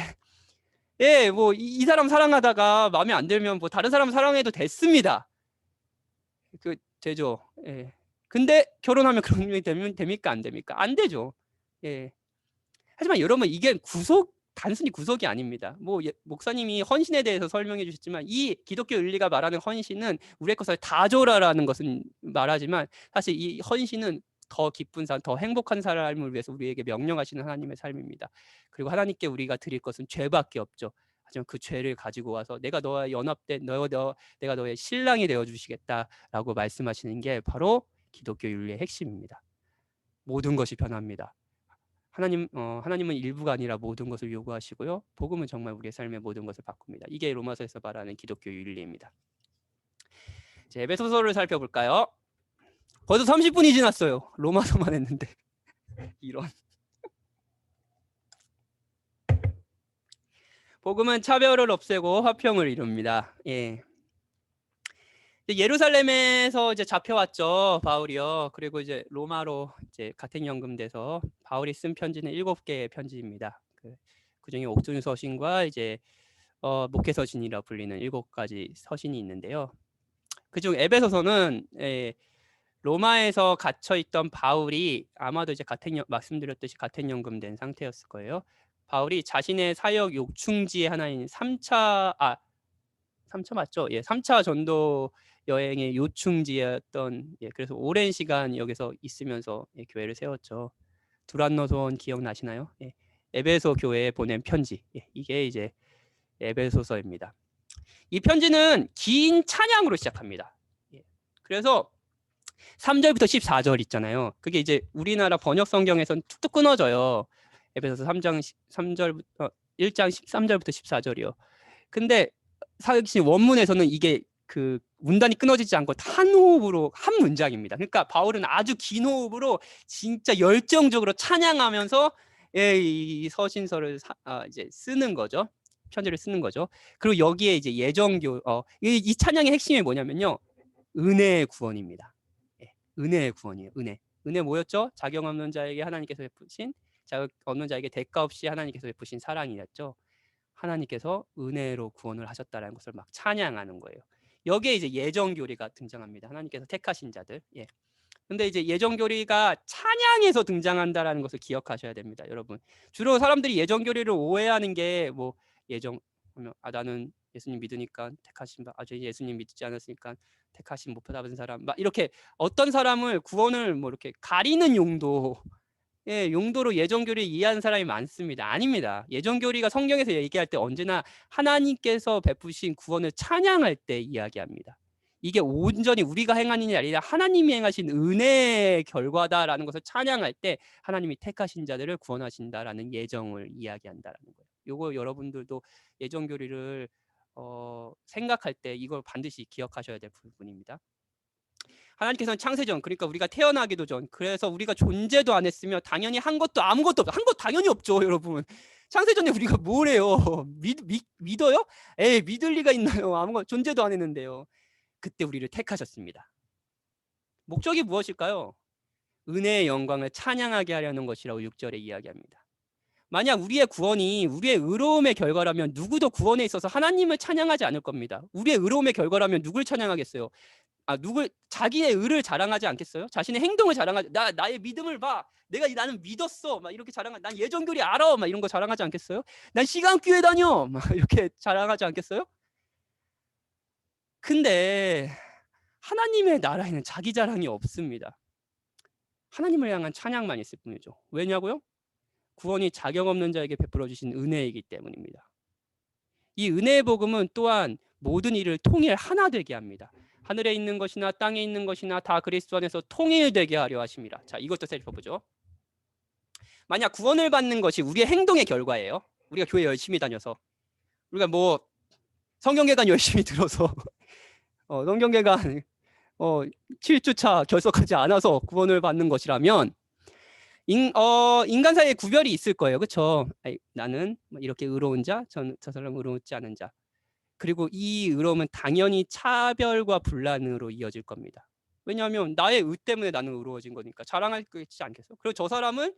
예, 뭐 이 사람 사랑하다가 마음에 안 들면 뭐 다른 사람 사랑해도 됐습니다. 그 되죠. 예. 근데 결혼하면 그런 일이 됩니까? 안 됩니까? 안 되죠. 예. 하지만 여러분, 이게 단순히 구속이 아닙니다. 뭐 목사님이 헌신에 대해서 설명해 주셨지만, 이 기독교 윤리가 말하는 헌신은 우리의 것을 다줘라라는 것은 말하지만, 사실 이 헌신은 더 기쁜 삶, 더 행복한 삶을 위해서 우리에게 명령하시는 하나님의 삶입니다. 그리고 하나님께 우리가 드릴 것은 죄밖에 없죠. 하지만 그 죄를 가지고 와서 내가 너와 연합된 내가 너의 신랑이 되어 주시겠다라고 말씀하시는 게 바로 기독교 윤리의 핵심입니다. 모든 것이 변합니다. 하나님은 일부가 아니라 모든 것을 요구하시고요, 복음은 정말 우리의 삶의 모든 것을 바꿉니다. 이게 로마서에서 말하는 기독교 윤리입니다. 자, 에베소서를 살펴볼까요? 벌써 30분이 지났어요. 로마서만 했는데. 이런. 복음은 차별을 없애고 화평을 이룹니다. 예. 예루살렘에서 이제 잡혀왔죠, 바울이요. 그리고 이제 로마로 이제 가택연금돼서 바울이 쓴 편지는 7개의 편지입니다. 그중에 옥중 서신과 이제 목회 서신이라 불리는 7가지 서신이 있는데요. 그중 에베소서는 로마에서 갇혀 있던 바울이, 아마도 이제 말씀드렸듯이 가택연금된 상태였을 거예요. 바울이 자신의 사역 요충지의 하나인 3차 맞죠? 예, 3차 전도 여행의 요충지였던, 그래서 오랜 시간 여기서 있으면서 교회를 세웠죠. 두란노선 기억나시나요? 예, 에베소 교회에 보낸 편지. 이게 이제 에베소서입니다. 이 편지는 긴 찬양으로 시작합니다. 그래서 3절부터 14절 있잖아요. 그게 이제 우리나라 번역 성경에서는 툭툭 끊어져요. 에베소서 1장 13절부터 14절이요. 근데 사실 원문에서는 이게 그 문단이 끊어지지 않고 한 호흡으로 한 문장입니다. 그러니까 바울은 아주 긴 호흡으로 진짜 열정적으로 찬양하면서 이 서신서를 이제 쓰는 거죠. 편지를 쓰는 거죠. 그리고 여기에 이제 이 찬양의 핵심이 뭐냐면요, 은혜의 구원입니다. 은혜의 구원이에요. 은혜 뭐였죠? 자격 없는 자에게 하나님께서 베푸신, 자격 없는 자에게 대가 없이 하나님께서 베푸신 사랑이었죠. 하나님께서 은혜로 구원을 하셨다는 것을 막 찬양하는 거예요. 여기에 이제 예정교리가 등장합니다. 하나님께서 택하신 자들. 근데 이제 예정교리가 찬양에서 등장한다라는 것을 기억하셔야 됩니다, 여러분. 주로 사람들이 예정교리를 오해하는 게 뭐 예정하면 나는 예수님 믿으니까 택하신 저 예수님 믿지 않았으니까 택하신 못 받은 사람, 막 이렇게 어떤 사람을 구원을 뭐 이렇게 가리는 용도로 예정교리를 이해하는 사람이 많습니다. 아닙니다. 예정교리가 성경에서 얘기할 때 언제나 하나님께서 베푸신 구원을 찬양할 때 이야기합니다. 이게 온전히 우리가 행한 일이 아니라 하나님이 행하신 은혜의 결과다라는 것을 찬양할 때 하나님이 택하신 자들을 구원하신다라는 예정을 이야기한다라는 거예요. 이거 여러분들도 예정교리를 생각할 때 이걸 반드시 기억하셔야 될 부분입니다. 하나님께서는 창세전, 그러니까 우리가 태어나기도 전, 그래서 우리가 존재도 안 했으며 당연히 한 것도 아무것도 없어. 한 것 당연히 없죠, 여러분. 창세전에 우리가 뭘 해요? 믿어요? 믿을 리가 있나요? 아무것도 존재도 안 했는데요. 그때 우리를 택하셨습니다. 목적이 무엇일까요? 은혜의 영광을 찬양하게 하려는 것이라고 6절에 이야기합니다. 만약 우리의 구원이 우리의 의로움의 결과라면 누구도 구원에 있어서 하나님을 찬양하지 않을 겁니다. 우리의 의로움의 결과라면 누굴 찬양하겠어요? 자기의 의를 자랑하지 않겠어요? 자신의 행동을 자랑하지, 나의 믿음을 봐. 나는 믿었어. 막 이렇게 난 예전교리 알아. 막 이런 거 자랑하지 않겠어요? 난 시간교회 다녀. 막 이렇게 자랑하지 않겠어요? 근데 하나님의 나라에는 자기 자랑이 없습니다. 하나님을 향한 찬양만 있을 뿐이죠. 왜냐고요? 구원이 자격 없는 자에게 베풀어 주신 은혜이기 때문입니다. 이 은혜의 복음은 또한 모든 일을 통일 하나 되게 합니다. 하늘에 있는 것이나 땅에 있는 것이나 다 그리스도 안에서 통일되게 하려 하십니다. 자, 이것도 살펴보죠. 만약 구원을 받는 것이 우리의 행동의 결과예요. 우리가 교회 열심히 다녀서, 우리가 뭐 성경계단 열심히 들어서 성경계단 7주차 결석하지 않아서 구원을 받는 것이라면 인간 사이에 구별이 있을 거예요. 그렇죠? 나는 이렇게 의로운 자, 저 사람 의롭지 않은 자. 그리고 이 의로움은 당연히 차별과 분란으로 이어질 겁니다. 왜냐하면 나의 의 때문에 나는 의로워진 거니까 자랑할 거 있지 않겠어? 그리고 저 사람은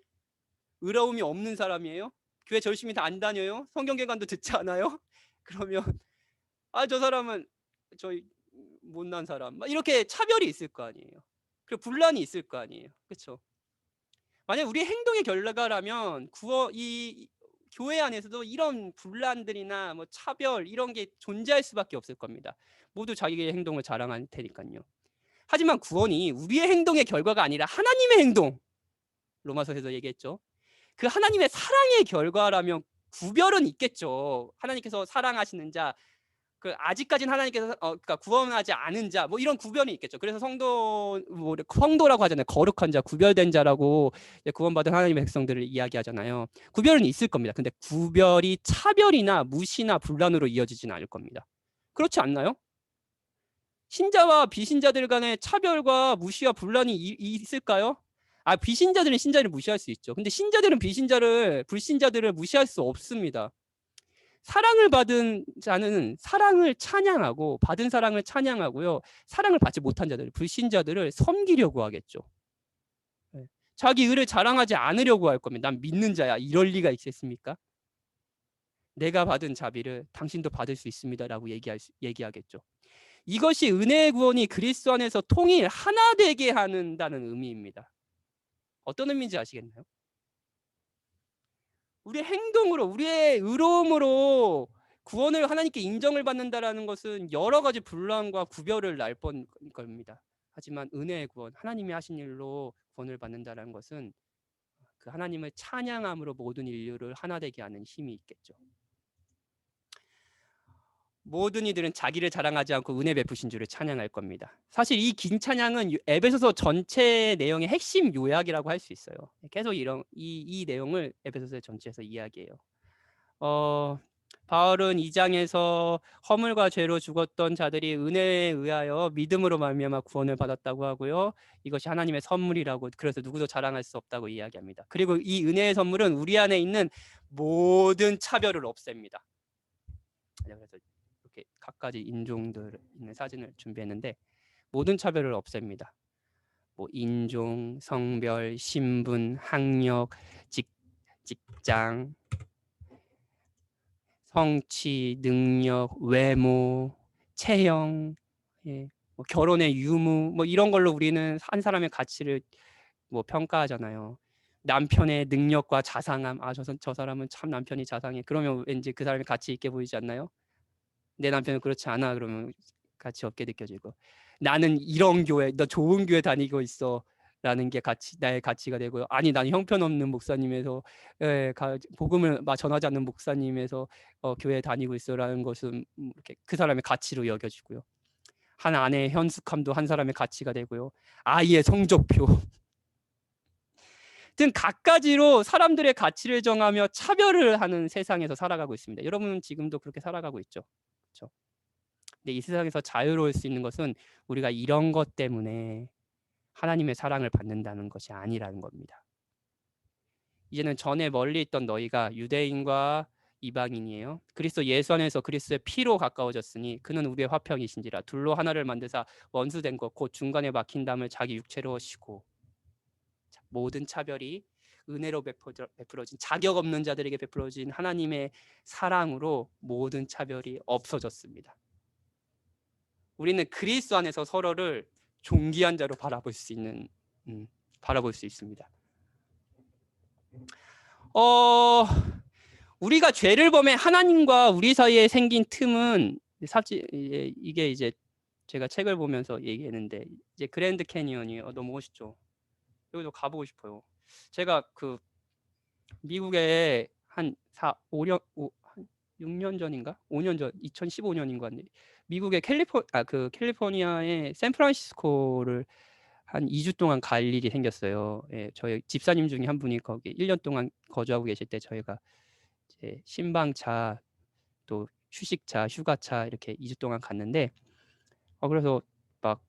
의로움이 없는 사람이에요. 교회 열심히 다 안 다녀요. 성경계관도 듣지 않아요. 그러면 저 사람은 저희 못난 사람, 막 이렇게 차별이 있을 거 아니에요. 그리고 분란이 있을 거 아니에요. 그렇죠? 만약 우리 행동의 결과라면 이 교회 안에서도 이런 분란들이나 뭐 차별 이런 게 존재할 수밖에 없을 겁니다. 모두 자기의 행동을 자랑할 테니까요. 하지만 구원이 우리의 행동의 결과가 아니라 하나님의 행동, 로마서에서 얘기했죠. 그 하나님의 사랑의 결과라면 구별은 있겠죠. 하나님께서 사랑하시는 자, 아직까지는 하나님께서 그러니까 구원하지 않은 자, 뭐 이런 구별이 있겠죠. 그래서 성도라고 하잖아요. 거룩한 자, 구별된 자라고 구원받은 하나님의 백성들을 이야기하잖아요. 구별은 있을 겁니다. 근데 구별이 차별이나 무시나 분란으로 이어지지는 않을 겁니다. 그렇지 않나요? 신자와 비신자들 간의 차별과 무시와 분란이 있을까요? 비신자들은 신자를 무시할 수 있죠. 근데 신자들은 불신자들을 무시할 수 없습니다. 사랑을 받은 자는 사랑을 찬양하고 받은 사랑을 찬양하고요. 사랑을 받지 못한 자들, 불신자들을 섬기려고 하겠죠. 자기 의를 자랑하지 않으려고 할 겁니다. 난 믿는 자야. 이럴 리가 있겠습니까? 내가 받은 자비를 당신도 받을 수 있습니다라고 얘기하겠죠. 이것이 은혜의 구원이 그리스도 안에서 통일 하나 되게 한다는 의미입니다. 어떤 의미인지 아시겠나요? 우리의 행동으로, 우리의 의로움으로 구원을 하나님께 인정을 받는다라는 것은 여러 가지 분란과 구별을 날 겁니다. 하지만 은혜의 구원, 하나님이 하신 일로 구원을 받는다라는 것은 그 하나님을 찬양함으로 모든 인류를 하나 되게 하는 힘이 있겠죠. 모든 이들은 자기를 자랑하지 않고 은혜 베푸신 주를 찬양할 겁니다. 사실 이 긴 찬양은 에베소서 전체 내용의 핵심 요약이라고 할 수 있어요. 계속 이 내용을 에베소서 전체에서 이야기해요. 바울은 2장에서 허물과 죄로 죽었던 자들이 은혜에 의하여 믿음으로 말미암아 구원을 받았다고 하고요. 이것이 하나님의 선물이라고, 그래서 누구도 자랑할 수 없다고 이야기합니다. 그리고 이 은혜의 선물은 우리 안에 있는 모든 차별을 없앱니다. 그래서 이렇게 각가지 인종들 있는 사진을 준비했는데 모든 차별을 없앱니다. 뭐 인종, 성별, 신분, 학력, 직장, 성취, 능력, 외모, 체형, 뭐 결혼의 유무, 뭐 이런 걸로 우리는 한 사람의 가치를 뭐 평가하잖아요. 남편의 능력과 자상함, 저 사람은 참 남편이 자상해. 그러면 왠지 그 사람이 가치 있게 보이지 않나요? 내 남편은 그렇지 않아. 그러면 가치 없게 느껴지고, 나는 이런 교회, 너 좋은 교회 다니고 있어 라는 게 나의 가치가 되고요. 아니, 나는 형편없는 목사님에서 복음을 전하지 않는 목사님에서 교회 다니고 있어라는 것은 이렇게 그 사람의 가치로 여겨지고요. 한 아내의 현숙함도 한 사람의 가치가 되고요. 아이의 성적표 등 각가지로 사람들의 가치를 정하며 차별을 하는 세상에서 살아가고 있습니다. 여러분은 지금도 그렇게 살아가고 있죠. 그렇죠? 근데 이 세상에서 자유로울 수 있는 것은 우리가 이런 것 때문에 하나님의 사랑을 받는다는 것이 아니라는 겁니다. 이제는 전에 멀리 있던 너희가 유대인과 이방인이에요. 그리스도 예수 안에서 그리스도의 피로 가까워졌으니 그는 우리의 화평이신지라. 둘로 하나를 만드사 원수된 것 곧 중간에 막힌 담을 자기 육체로 하시고. 모든 차별이 은혜로 베풀어진 자격 없는 자들에게 베풀어진 하나님의 사랑으로 모든 차별이 없어졌습니다. 우리는 그리스도 안에서 서로를 존귀한 자로 바라볼 수 있습니다. 우리가 죄를 범해 하나님과 우리 사이에 생긴 틈은 사실 이게 이제 제가 책을 보면서 얘기했는데 이제 그랜드 캐니언이에요. 너무 멋있죠. 여기도 가보고 싶어요. 제가 그 미국에 한 6년 전인가? 5년 전, 2015년인 것 같네. 미국의 캘리포니아의 샌프란시스코를 한 2주 동안 갈 일이 생겼어요. 예, 저희 집사님 중에 한 분이 거기 1년 동안 거주하고 계실 때 저희가 이제 신방차, 또 휴식차, 휴가차 이렇게 2주 동안 갔는데 그래서 막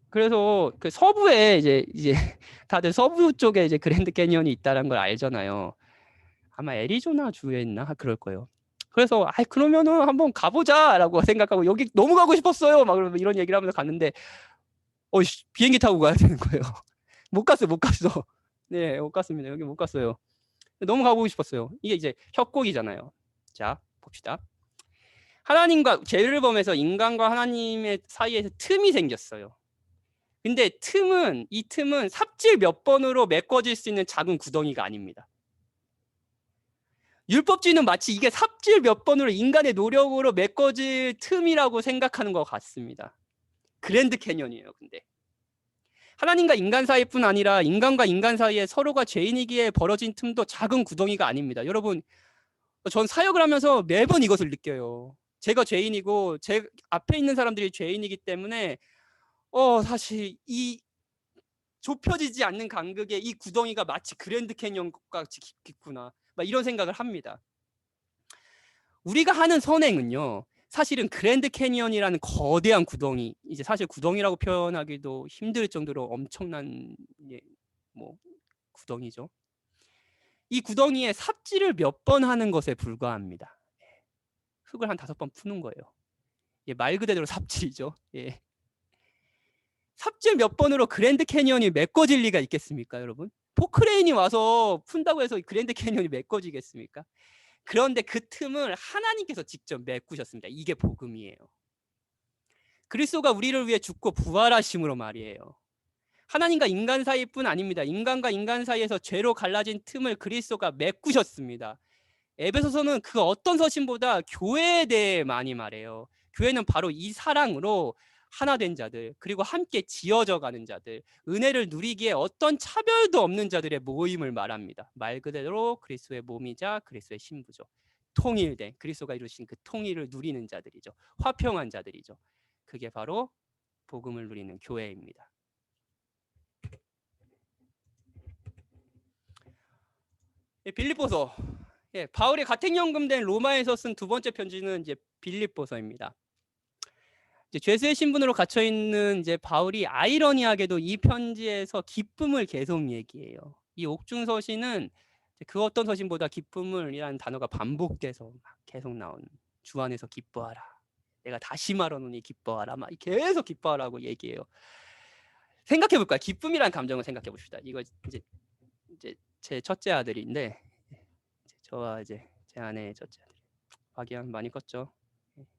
그래서 그 서부에 이제 다들 서부 쪽에 이제 그랜드 캐니언이 있다는 걸 알잖아요. 아마 애리조나 주에 있나 그럴 거예요. 그래서 그러면은 한번 가보자라고 생각하고 여기 너무 가고 싶었어요. 막 이런 얘기를 하면서 갔는데 비행기 타고 가야 되는 거예요. 못 갔어. 네, 못 갔습니다. 여기 못 갔어요. 너무 가보고 싶었어요. 이게 이제 협곡이잖아요. 자, 봅시다. 하나님과 죄를 범해서 인간과 하나님의 사이에서 틈이 생겼어요. 근데 이 틈은 삽질 몇 번으로 메꿔질 수 있는 작은 구덩이가 아닙니다. 율법주의는 마치 이게 삽질 몇 번으로 인간의 노력으로 메꿔질 틈이라고 생각하는 것 같습니다. 그랜드 캐니언이에요. 근데 하나님과 인간 사이뿐 아니라 인간과 인간 사이에 서로가 죄인이기에 벌어진 틈도 작은 구덩이가 아닙니다. 여러분, 전 사역을 하면서 매번 이것을 느껴요. 제가 죄인이고 제 앞에 있는 사람들이 죄인이기 때문에 사실 이 좁혀지지 않는 간극에 이 구덩이가 마치 그랜드 캐니언과 같이 깊구나. 막 이런 생각을 합니다. 우리가 하는 선행은요, 사실은 그랜드 캐니언이라는 거대한 구덩이, 이제 사실 구덩이라고 표현하기도 힘들 정도로 엄청난 구덩이죠. 이 구덩이에 삽질을 몇 번 하는 것에 불과합니다. 흙을 한 5번 푸는 거예요. 말 그대로 삽질이죠. 삽질 몇 번으로 그랜드 캐니언이 메꿔질 리가 있겠습니까, 여러분? 포크레인이 와서 푼다고 해서 그랜드 캐니언이 메꿔지겠습니까? 그런데 그 틈을 하나님께서 직접 메꾸셨습니다. 이게 복음이에요. 그리스도가 우리를 위해 죽고 부활하심으로 말이에요. 하나님과 인간 사이뿐 아닙니다. 인간과 인간 사이에서 죄로 갈라진 틈을 그리스도가 메꾸셨습니다. 에베소서는 그 어떤 서신보다 교회에 대해 많이 말해요. 교회는 바로 이 사랑으로 하나 된 자들, 그리고 함께 지어져 가는 자들, 은혜를 누리기에 어떤 차별도 없는 자들의 모임을 말합니다. 말 그대로 그리스도의 몸이자 그리스도의 신부죠. 통일된, 그리스도가 이루신 그 통일을 누리는 자들이죠. 화평한 자들이죠. 그게 바로 복음을 누리는 교회입니다. 빌립보서, 바울이 가택연금된 로마에서 쓴 두 번째 편지는 이제 빌립보서입니다. 이제 죄수의 신분으로 갇혀 있는 이제 바울이 아이러니하게도 이 편지에서 기쁨을 계속 얘기해요. 이 옥중서신은 그 어떤 서신보다 기쁨을이라는 단어가 반복돼서 계속 나오는, 주 안에서 기뻐하라. 내가 다시 말하노니 기뻐하라. 막 계속 기뻐하라고 얘기해요. 생각해 볼까요? 기쁨이라는 감정을 생각해 봅시다. 이거 이제 제 첫째 아들인데, 저와 이제 제 아내의 첫째 아들. 박이양 많이 컸죠.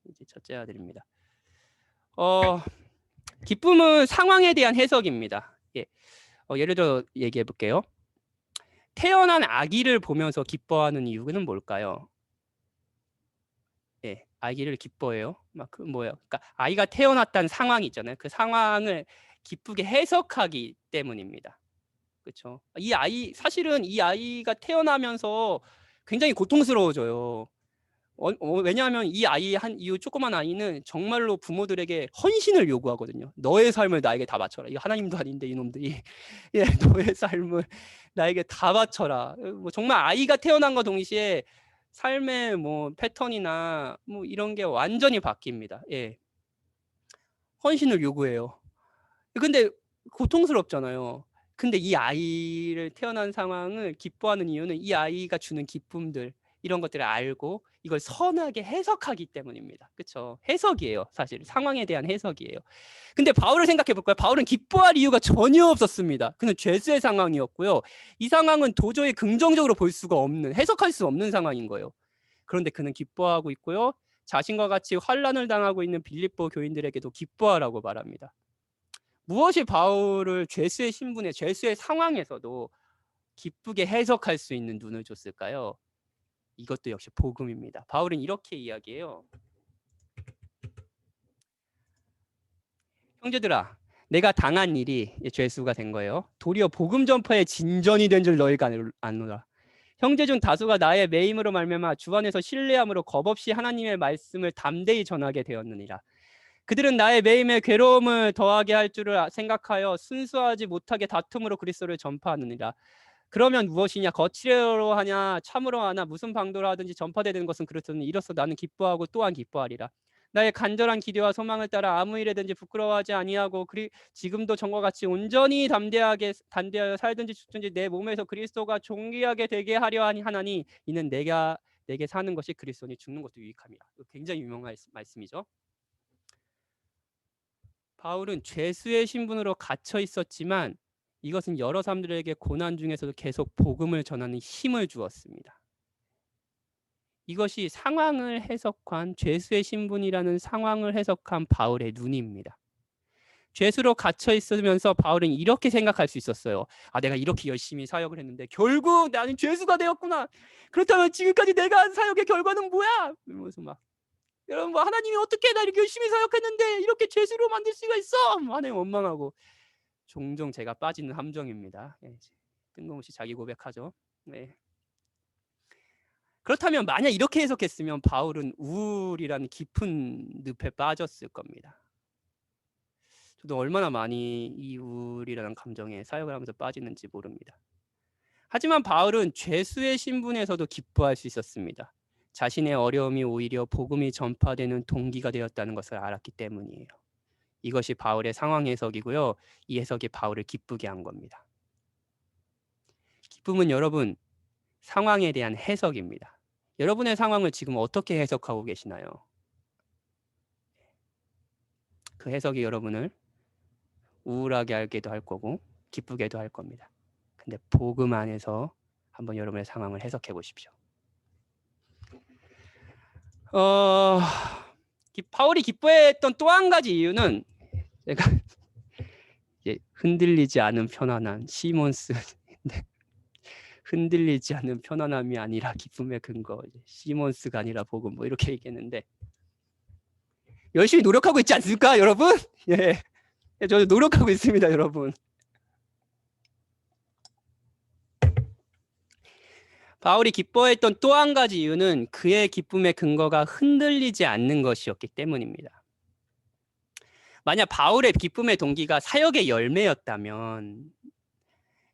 이제 첫째 아들입니다. 기쁨은 상황에 대한 해석입니다. 예를 들어 얘기해 볼게요. 태어난 아기를 보면서 기뻐하는 이유는 뭘까요? 아기를 기뻐해요. 그러니까 아이가 태어났다는 상황이 있잖아요. 그 상황을 기쁘게 해석하기 때문입니다. 그렇죠? 사실은 이 아이가 태어나면서 굉장히 고통스러워져요. 왜냐하면 이 조그만 아이는 정말로 부모들에게 헌신을 요구하거든요. 너의 삶을 나에게 다 바쳐라. 이거 하나님도 아닌데 이놈들이. 너의 삶을 나에게 다 바쳐라. 정말 아이가 태어난과 동시에 삶의 패턴이나 이런 게 완전히 바뀝니다. 헌신을 요구해요. 근데 고통스럽잖아요. 근데 이 아이를 태어난 상황을 기뻐하는 이유는 이 아이가 주는 기쁨들, 이런 것들을 알고 이걸 선하게 해석하기 때문입니다. 그렇죠? 해석이에요. 사실 상황에 대한 해석이에요. 근데 바울을 생각해 볼까요? 바울은 기뻐할 이유가 전혀 없었습니다. 그는 죄수의 상황이었고요. 이 상황은 도저히 긍정적으로 볼 수가 없는, 해석할 수 없는 상황인 거예요. 그런데 그는 기뻐하고 있고요. 자신과 같이 환난을 당하고 있는 빌립보 교인들에게도 기뻐하라고 말합니다. 무엇이 바울을 죄수의 신분에, 죄수의 상황에서도 기쁘게 해석할 수 있는 눈을 줬을까요? 이것도 역시 복음입니다. 바울은 이렇게 이야기해요. 형제들아, 내가 당한 일이 죄수가 된 거예요. 도리어 복음 전파의 진전이 된 줄 너희가 아노라. 형제 중 다수가 나의 매임으로 말미암아 주 안에서 신뢰함으로 겁없이 하나님의 말씀을 담대히 전하게 되었느니라. 그들은 나의 매임에 괴로움을 더하게 할 줄을 생각하여 순수하지 못하게 다툼으로 그리스도를 전파하느니라. 그러면 무엇이냐? 거칠어로 하냐? 참으로 하나? 무슨 방도로 하든지 전파되는 것은 그렇더니 이로써 나는 기뻐하고 또한 기뻐하리라. 나의 간절한 기대와 소망을 따라 아무 일에든지 부끄러워하지 아니하고 지금도 전과 같이 온전히 담대하여 살든지 죽든지 내 몸에서 그리스도가 존귀하게 되게 하려 하나니 이는 내게 사는 것이 그리스도니 죽는 것도 유익함이라. 굉장히 유명한 말씀이죠. 바울은 죄수의 신분으로 갇혀 있었지만 이것은 여러 사람들에게 고난 중에서도 계속 복음을 전하는 힘을 주었습니다. 이것이 상황을 해석한, 죄수의 신분이라는 상황을 해석한 바울의 눈입니다. 죄수로 갇혀 있으면서 바울은 이렇게 생각할 수 있었어요. 아, 내가 이렇게 열심히 사역을 했는데 결국 나는 죄수가 되었구나. 그렇다면 지금까지 내가 한 사역의 결과는 뭐야? 이러면서 막, 여러분, 뭐 하나님이 어떻게 나 이렇게 열심히 사역했는데 이렇게 죄수로 만들 수가 있어? 하나님 원망하고. 종종 제가 빠지는 함정입니다. 뜬금없이 자기 고백하죠. 네. 그렇다면 만약 이렇게 해석했으면 바울은 우울이라는 깊은 늪에 빠졌을 겁니다. 저도 얼마나 많이 이 우울이라는 감정에 사역을 하면서 빠지는지 모릅니다. 하지만 바울은 죄수의 신분에서도 기뻐할 수 있었습니다. 자신의 어려움이 오히려 복음이 전파되는 동기가 되었다는 것을 알았기 때문이에요. 이것이 바울의 상황 해석이고요. 이 해석이 바울을 기쁘게 한 겁니다. 기쁨은 여러분, 상황에 대한 해석입니다. 여러분의 상황을 지금 어떻게 해석하고 계시나요? 그 해석이 여러분을 우울하게 하기도 할 거고 기쁘게도 할 겁니다. 근데 복음 안에서 한번 여러분의 상황을 해석해 보십시오. 바울이 기뻐했던 또 한 가지 이유는 제가 흔들리지 않은 편안함, 시몬스 흔들리지 않는 편안함이 아니라 기쁨의 근거, 시몬스가 아니라 복음, 뭐 이렇게 얘기했는데 열심히 노력하고 있지 않습니까, 여러분? 예, 저도 노력하고 있습니다, 여러분. 바울이 기뻐했던 또 한 가지 이유는 그의 기쁨의 근거가 흔들리지 않는 것이었기 때문입니다. 만약 바울의 기쁨의 동기가 사역의 열매였다면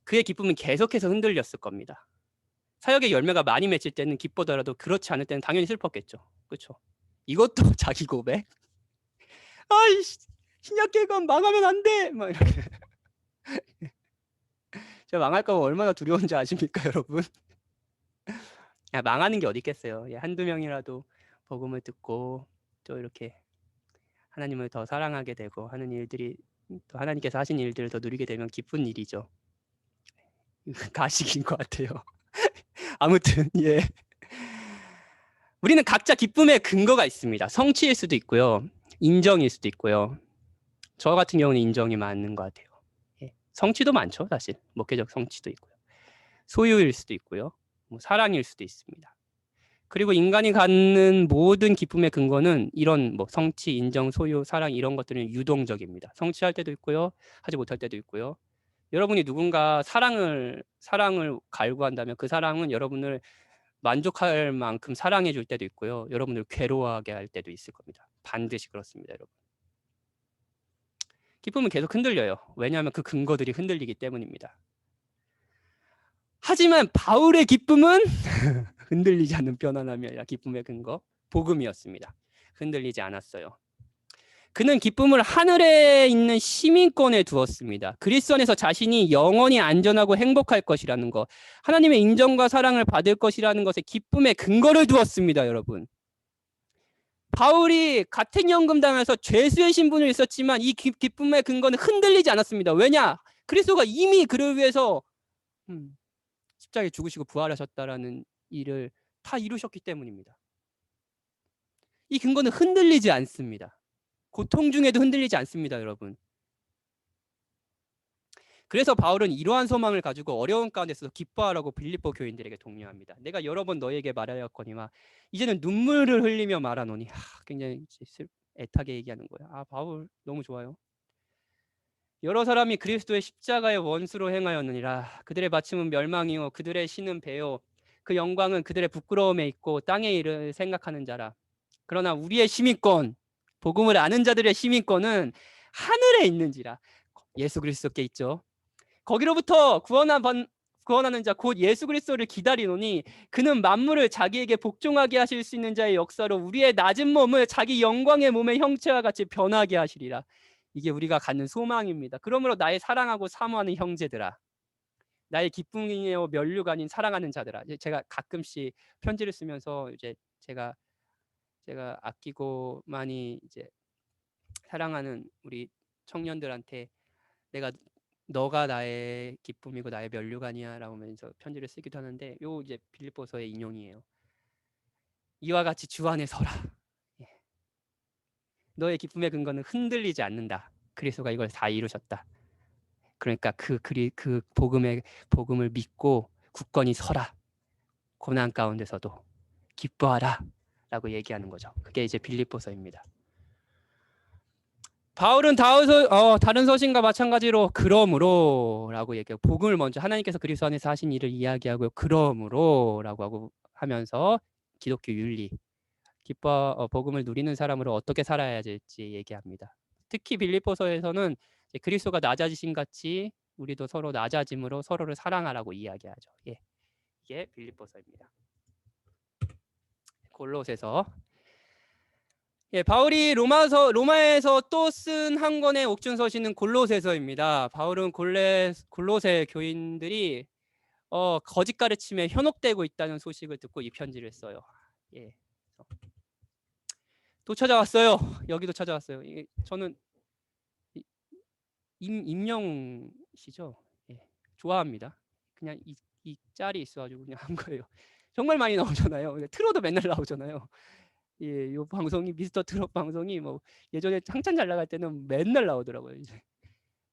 그의 기쁨은 계속해서 흔들렸을 겁니다. 사역의 열매가 많이 맺힐 때는 기쁘더라도 그렇지 않을 때는 당연히 슬펐겠죠. 그렇죠? 이것도 자기 고백. 신약계가 망하면 안 돼. 막 이렇게. 제가 망할까 봐 얼마나 두려운지 아십니까, 여러분? 망하는 게 어디 있겠어요. 한두 명이라도 복음을 듣고 또 이렇게 하나님을 더 사랑하게 되고 하는 일들이, 또 하나님께서 하신 일들을 더 누리게 되면 기쁜 일이죠. 가식인 것 같아요. 아무튼 우리는 각자 기쁨의 근거가 있습니다. 성취일 수도 있고요, 인정일 수도 있고요. 저 같은 경우는 인정이 맞는 것 같아요. 성취도 많죠, 사실. 목회적 성취도 있고요. 소유일 수도 있고요, 사랑일 수도 있습니다. 그리고 인간이 갖는 모든 기쁨의 근거는 이런 성취, 인정, 소유, 사랑 이런 것들은 유동적입니다. 성취할 때도 있고요, 하지 못할 때도 있고요. 여러분이 누군가 사랑을 갈구한다면 그 사랑은 여러분을 만족할 만큼 사랑해 줄 때도 있고요, 여러분을 괴로워하게 할 때도 있을 겁니다. 반드시 그렇습니다, 여러분. 기쁨은 계속 흔들려요. 왜냐하면 그 근거들이 흔들리기 때문입니다. 하지만 바울의 기쁨은 흔들리지 않는 편안함이 아니라 기쁨의 근거, 복음이었습니다. 흔들리지 않았어요. 그는 기쁨을 하늘에 있는 시민권에 두었습니다. 그리스도 안에서 자신이 영원히 안전하고 행복할 것이라는 것, 하나님의 인정과 사랑을 받을 것이라는 것에 기쁨의 근거를 두었습니다, 여러분. 바울이 가택연금 당해서 죄수의 신분을 있었지만 이 기쁨의 근거는 흔들리지 않았습니다. 왜냐? 그리스도가 이미 그를 위해서 십자가에 죽으시고 부활하셨다라는 일을 다 이루셨기 때문입니다. 이 근거는 흔들리지 않습니다. 고통 중에도 흔들리지 않습니다, 여러분. 그래서 바울은 이러한 소망을 가지고 어려운 가운데서 기뻐하라고 빌립보 교인들에게 독려합니다. 내가 여러 번 너에게 말하였거니와 이제는 눈물을 흘리며 말하노니. 굉장히 애타게 얘기하는 거예요. 바울 너무 좋아요. 여러 사람이 그리스도의 십자가의 원수로 행하였느니라. 그들의 마침은 멸망이요 그들의 신은 배요 그 영광은 그들의 부끄러움에 있고 땅의 일을 생각하는 자라. 그러나 우리의 시민권, 복음을 아는 자들의 시민권은 하늘에 있는지라. 예수 그리스도께 있죠. 거기로부터 구원하는 자 곧 예수 그리스도를 기다리노니 그는 만물을 자기에게 복종하게 하실 수 있는 자의 역사로 우리의 낮은 몸을 자기 영광의 몸의 형체와 같이 변하게 하시리라. 이게 우리가 갖는 소망입니다. 그러므로 나의 사랑하고 사모하는 형제들아, 나의 기쁨이요 면류가 아닌 사랑하는 자들아. 제가 가끔씩 편지를 쓰면서 이제 제가 아끼고 많이 이제 사랑하는 우리 청년들한테 너가 나의 기쁨이고 나의 면류관이야라고 하면서 편지를 쓰기도 하는데, 요 이제 빌립보서의 인용이에요. 이와 같이 주 안에 서라. 너의 기쁨의 근거는 흔들리지 않는다. 그리스도가 이걸 다 이루셨다. 그러니까 그 복음을 믿고 굳건히 서라. 고난 가운데서도 기뻐하라라고 얘기하는 거죠. 그게 이제 빌립보서입니다. 바울은 다른 서신과 마찬가지로 그러므로라고 얘기하고, 복음을 먼저 하나님께서 그리스도 안에서 하신 일을 이야기하고요. 그러므로라고 하면서 기독교 윤리, 복음을 누리는 사람으로 어떻게 살아야 될지 얘기합니다. 특히 빌립보서에서는 그리스도가 낮아지신 같이 우리도 서로 낮아짐으로 서로를 사랑하라고 이야기하죠. 이게 빌립보서입니다. 골로새서. 바울이 로마에서 또 쓴 한 권의 옥중서신은 골로새서입니다. 바울은 골로새 교인들이 거짓 가르침에 현혹되고 있다는 소식을 듣고 이 편지를 써요. 또 찾아왔어요. 여기도 찾아왔어요. 저는 임영 씨죠. 좋아합니다. 그냥 이 짤이 있어가지고 그냥 한 거예요. 정말 많이 나오잖아요. 틀어도 맨날 나오잖아요. 이 방송이 미스터 트롯 방송이 뭐 예전에 한참 잘 나갈 때는 맨날 나오더라고요. 이제.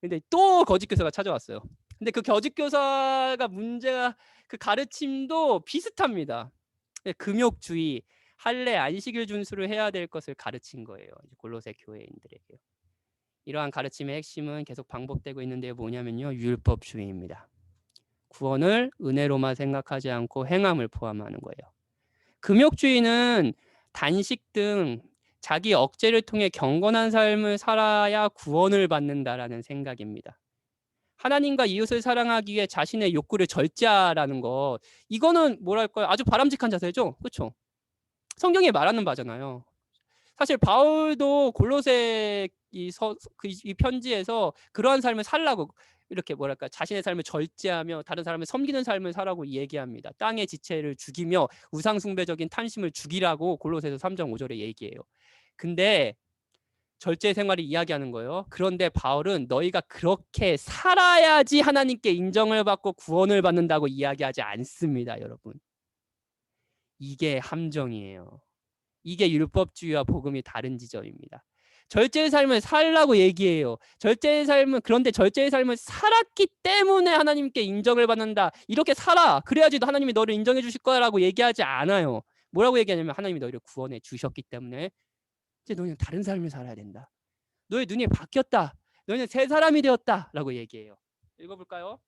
근데 또 거짓 교사가 찾아왔어요. 근데 그 거짓 교사가 문제가 그 가르침도 비슷합니다. 금욕주의, 할례, 안식일 준수를 해야 될 것을 가르친 거예요. 골로새 교회인들에게. 이러한 가르침의 핵심은 계속 반복되고 있는데 뭐냐면요, 율법주의입니다. 구원을 은혜로만 생각하지 않고 행함을 포함하는 거예요. 금욕주의는 단식 등 자기 억제를 통해 경건한 삶을 살아야 구원을 받는다라는 생각입니다. 하나님과 이웃을 사랑하기 위해 자신의 욕구를 절제하라는 거, 이거는 뭐랄까요, 아주 바람직한 자세죠. 그렇죠? 성경에 말하는 바잖아요. 사실 바울도 골로새 이 편지에서 그러한 삶을 살라고, 이렇게 뭐랄까, 자신의 삶을 절제하며 다른 사람을 섬기는 삶을 살라고 얘기합니다. 땅의 지체를 죽이며 우상숭배적인 탐심을 죽이라고 골로새서 3장 5절에 얘기해요. 근데 절제 생활을 이야기하는 거예요. 그런데 바울은 너희가 그렇게 살아야지 하나님께 인정을 받고 구원을 받는다고 이야기하지 않습니다, 여러분. 이게 함정이에요. 이게 율법주의와 복음이 다른 지점입니다. 절제의 삶을 살라고 얘기해요. 그런데 절제의 삶을 살았기 때문에 하나님께 인정을 받는다. 이렇게 살아. 그래야지 하나님이 너를 인정해 주실 거라고 얘기하지 않아요. 뭐라고 얘기하냐면 하나님이 너희를 구원해 주셨기 때문에 이제 너희는 다른 삶을 살아야 된다. 너의 눈이 바뀌었다. 너희는 새 사람이 되었다. 라고 얘기해요. 읽어볼까요?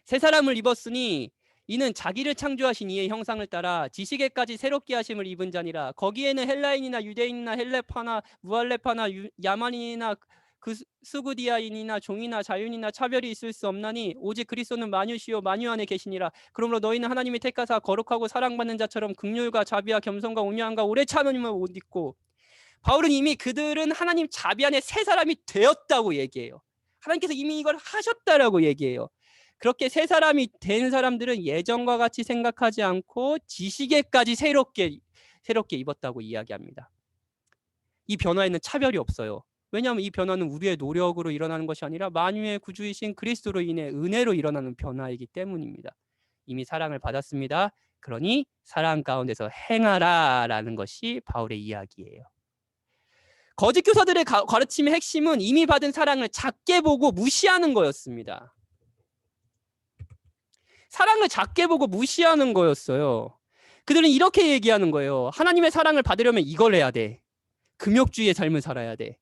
새 사람을 입었으니 이는 자기를 창조하신 이의 형상을 따라 지식에까지 새롭게 하심을 입은 자니라. 거기에는 헬라인이나 유대인이나 헬레파나 무할레파나 야만인이나 스구디아인이나 종이나 자윤이나 차별이 있을 수 없나니 오직 그리스도는 만유시요 만유 안에 계시니라. 그러므로 너희는 하나님이 택하사 거룩하고 사랑받는 자처럼 긍휼과 자비와 겸손과 온유함과 오래 참음을 옷 입고 바울은 이미 그들은 하나님 자비 안에 새 사람이 되었다고 얘기해요. 하나님께서 이미 이걸 하셨다라고 얘기해요. 그렇게 새 사람이 된 사람들은 예전과 같이 생각하지 않고 지식에까지 새롭게 입었다고 이야기합니다. 이 변화에는 차별이 없어요. 왜냐하면 이 변화는 우리의 노력으로 일어나는 것이 아니라 만유의 구주이신 그리스도로 인해 은혜로 일어나는 변화이기 때문입니다. 이미 사랑을 받았습니다. 그러니 사랑 가운데서 행하라라는 것이 바울의 이야기예요. 거짓 교사들의 가르침의 핵심은 이미 받은 사랑을 작게 보고 무시하는 거였습니다. 사랑을 작게 보고 무시하는 거였어요. 그들은 이렇게 얘기하는 거예요. 하나님의 사랑을 받으려면 이걸 해야 돼. 금욕주의의 삶을 살아야 돼.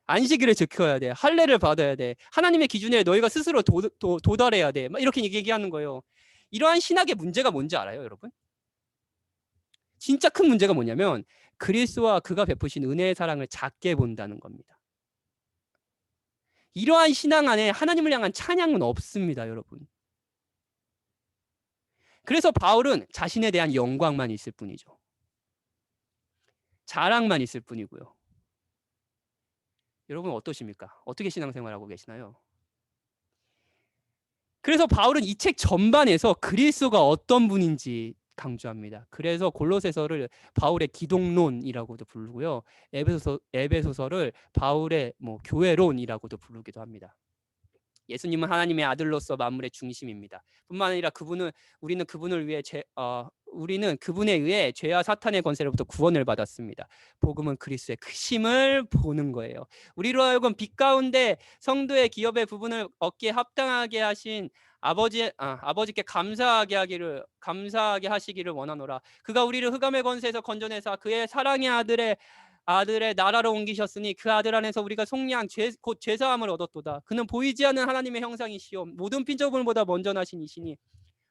안식일을 지켜야 돼. 할례를 받아야 돼. 하나님의 기준에 너희가 스스로 도달해야 돼. 막 이렇게 얘기하는 거예요. 이러한 신학의 문제가 뭔지 알아요, 여러분? 진짜 큰 문제가 뭐냐면 그리스도와 그가 베푸신 은혜의 사랑을 작게 본다는 겁니다. 이러한 신앙 안에 하나님을 향한 찬양은 없습니다, 여러분. 그래서 바울은 자신에 대한 영광만 있을 뿐이죠. 자랑만 있을 뿐이고요. 여러분 어떠십니까? 어떻게 신앙생활하고 계시나요? 그래서 바울은 이 책 전반에서 그리스도가 어떤 분인지 강조합니다. 그래서 골로새서를 바울의 기독론이라고도 부르고요. 에베소서를 바울의 교회론이라고도 부르기도 합니다. 예수님은 하나님의 아들로서 만물의 중심입니다. 뿐만 아니라 우리는 그분에 의해 죄와 사탄의 권세로부터 구원을 받았습니다. 복음은 그리스도의 크심을 보는 거예요. 우리로 하여금 빛 가운데 성도의 기업의 부분을 얻기에 합당하게 하신 아버지께 감사하게 하시기를 원하노라. 그가 우리를 흑암의 권세에서 건져내사 그의 사랑의 아들의 나라로 옮기셨으니 그 아들 안에서 우리가 속량 곧 죄사함을 얻었도다. 그는 보이지 않는 하나님의 형상이시요 모든 핀조물보다 먼저 나신 이시니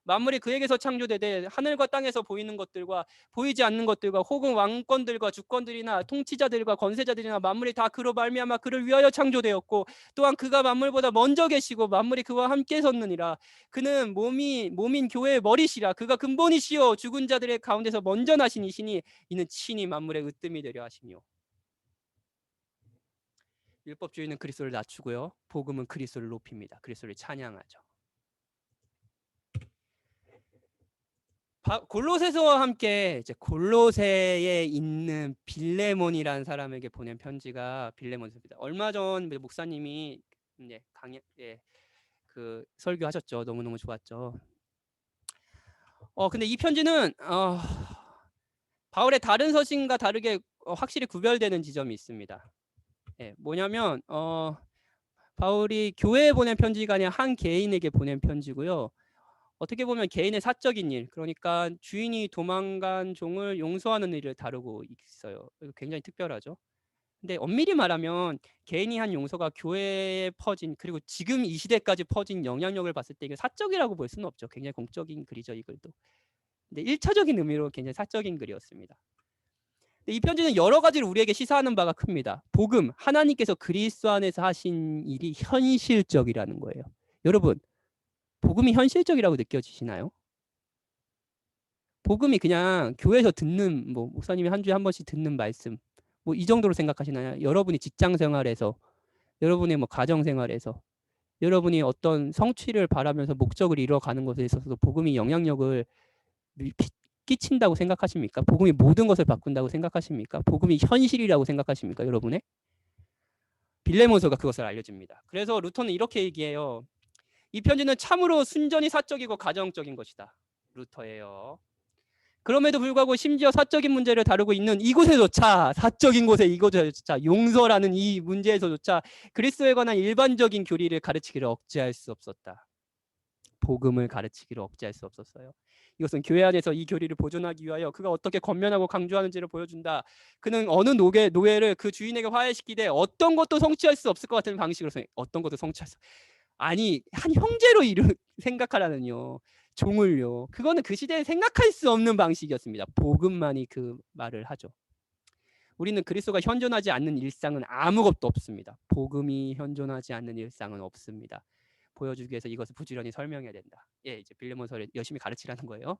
만물이 그에게서 창조되되 하늘과 땅에서 보이는 것들과 보이지 않는 것들과 혹은 왕권들과 주권들이나 통치자들과 권세자들이나 만물이 다 그로 말미암아 그를 위하여 창조되었고 또한 그가 만물보다 먼저 계시고 만물이 그와 함께 섰느니라. 그는 몸인 교회의 머리시라. 그가 근본이시요 죽은 자들의 가운데서 먼저 나신 이시니 이는 친히 만물의 으뜸이 되려 하시며. 율법주의는 그리스도를 낮추고요. 복음은 그리스도를 높입니다. 그리스도를 찬양하죠. 골로새서와 함께 이제 골로새에 있는 빌레몬이라는 사람에게 보낸 편지가 빌레몬서입니다. 얼마 전 목사님이 이제 그 설교하셨죠. 너무너무 좋았죠. 근데 이 편지는 바울의 다른 서신과 다르게 확실히 구별되는 지점이 있습니다. 뭐냐면 바울이 교회에 보낸 편지가 아니라 한 개인에게 보낸 편지고요. 어떻게 보면 개인의 사적인 일, 그러니까 주인이 도망간 종을 용서하는 일을 다루고 있어요. 굉장히 특별하죠. 근데 엄밀히 말하면 개인이 한 용서가 교회에 퍼진, 그리고 지금 이 시대까지 퍼진 영향력을 봤을 때 이게 사적이라고 볼 수는 없죠. 굉장히 공적인 글이죠, 이 글도. 근데 1차적인 의미로 굉장히 사적인 글이었습니다. 근데 이 편지는 여러 가지로 우리에게 시사하는 바가 큽니다. 복음, 하나님께서 그리스도 안에서 하신 일이 현실적이라는 거예요. 여러분, 복음이 현실적이라고 느껴지시나요? 복음이 그냥 교회에서 듣는 목사님이 한 주에 한 번씩 듣는 말씀 이 정도로 생각하시나요? 여러분이 직장 생활에서, 여러분의 가정 생활에서, 여러분이 어떤 성취를 바라면서 목적을 이뤄가는 것에 있어서도 복음이 영향력을 끼친다고 생각하십니까? 복음이 모든 것을 바꾼다고 생각하십니까? 복음이 현실이라고 생각하십니까? 여러분의? 빌레몬서가 그것을 알려줍니다. 그래서 루터는 이렇게 얘기해요. 이 편지는 참으로 순전히 사적이고 가정적인 것이다. 루터예요. 그럼에도 불구하고 심지어 사적인 문제를 다루고 있는 이곳에조차, 사적인 곳에 이곳에조차, 용서라는 이 문제에서조차 그리스도에 관한 일반적인 교리를 가르치기를 억제할 수 없었다. 복음을 가르치기를 억제할 수 없었어요. 이것은 교회 안에서 이 교리를 보존하기 위하여 그가 어떻게 권면하고 강조하는지를 보여준다. 그는 어느 노예를 그 주인에게 화해시키되 어떤 것도 성취할 수 없을 것 같은 방식으로서 어떤 것도 성취할 수 아니 한 형제로 생각하라는요. 종을요. 그거는 그 시대에 생각할 수 없는 방식이었습니다. 복음만이 그 말을 하죠. 우리는 그리스도가 현존하지 않는 일상은 아무것도 없습니다. 복음이 현존하지 않는 일상은 없습니다. 보여주기 위해서 이것을 부지런히 설명해야 된다. 이제 빌레몬서를 열심히 가르치라는 거예요.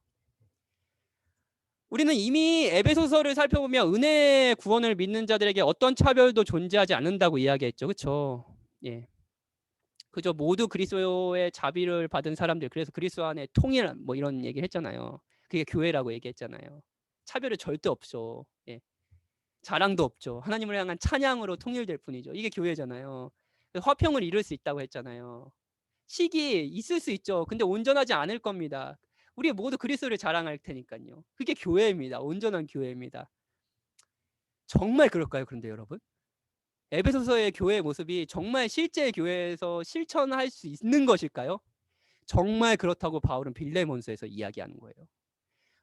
우리는 이미 에베소서를 살펴보면 은혜의 구원을 믿는 자들에게 어떤 차별도 존재하지 않는다고 이야기했죠. 그렇죠? 예. 그저 모두 그리스도의 자비를 받은 사람들, 그래서 그리스도 안에 통일 뭐 이런 얘기를 했잖아요. 그게 교회라고 얘기했잖아요. 차별이 절대 없죠. 예. 자랑도 없죠. 하나님을 향한 찬양으로 통일될 뿐이죠. 이게 교회잖아요. 화평을 이룰 수 있다고 했잖아요. 시기 있을 수 있죠. 근데 온전하지 않을 겁니다. 우리 모두 그리스도를 자랑할 테니까요. 그게 교회입니다. 온전한 교회입니다. 정말 그럴까요? 그런데 여러분, 에베소서의 교회의 모습이 정말 실제 교회에서 실천할 수 있는 것일까요? 정말 그렇다고 바울은 빌레몬서에서 이야기하는 거예요.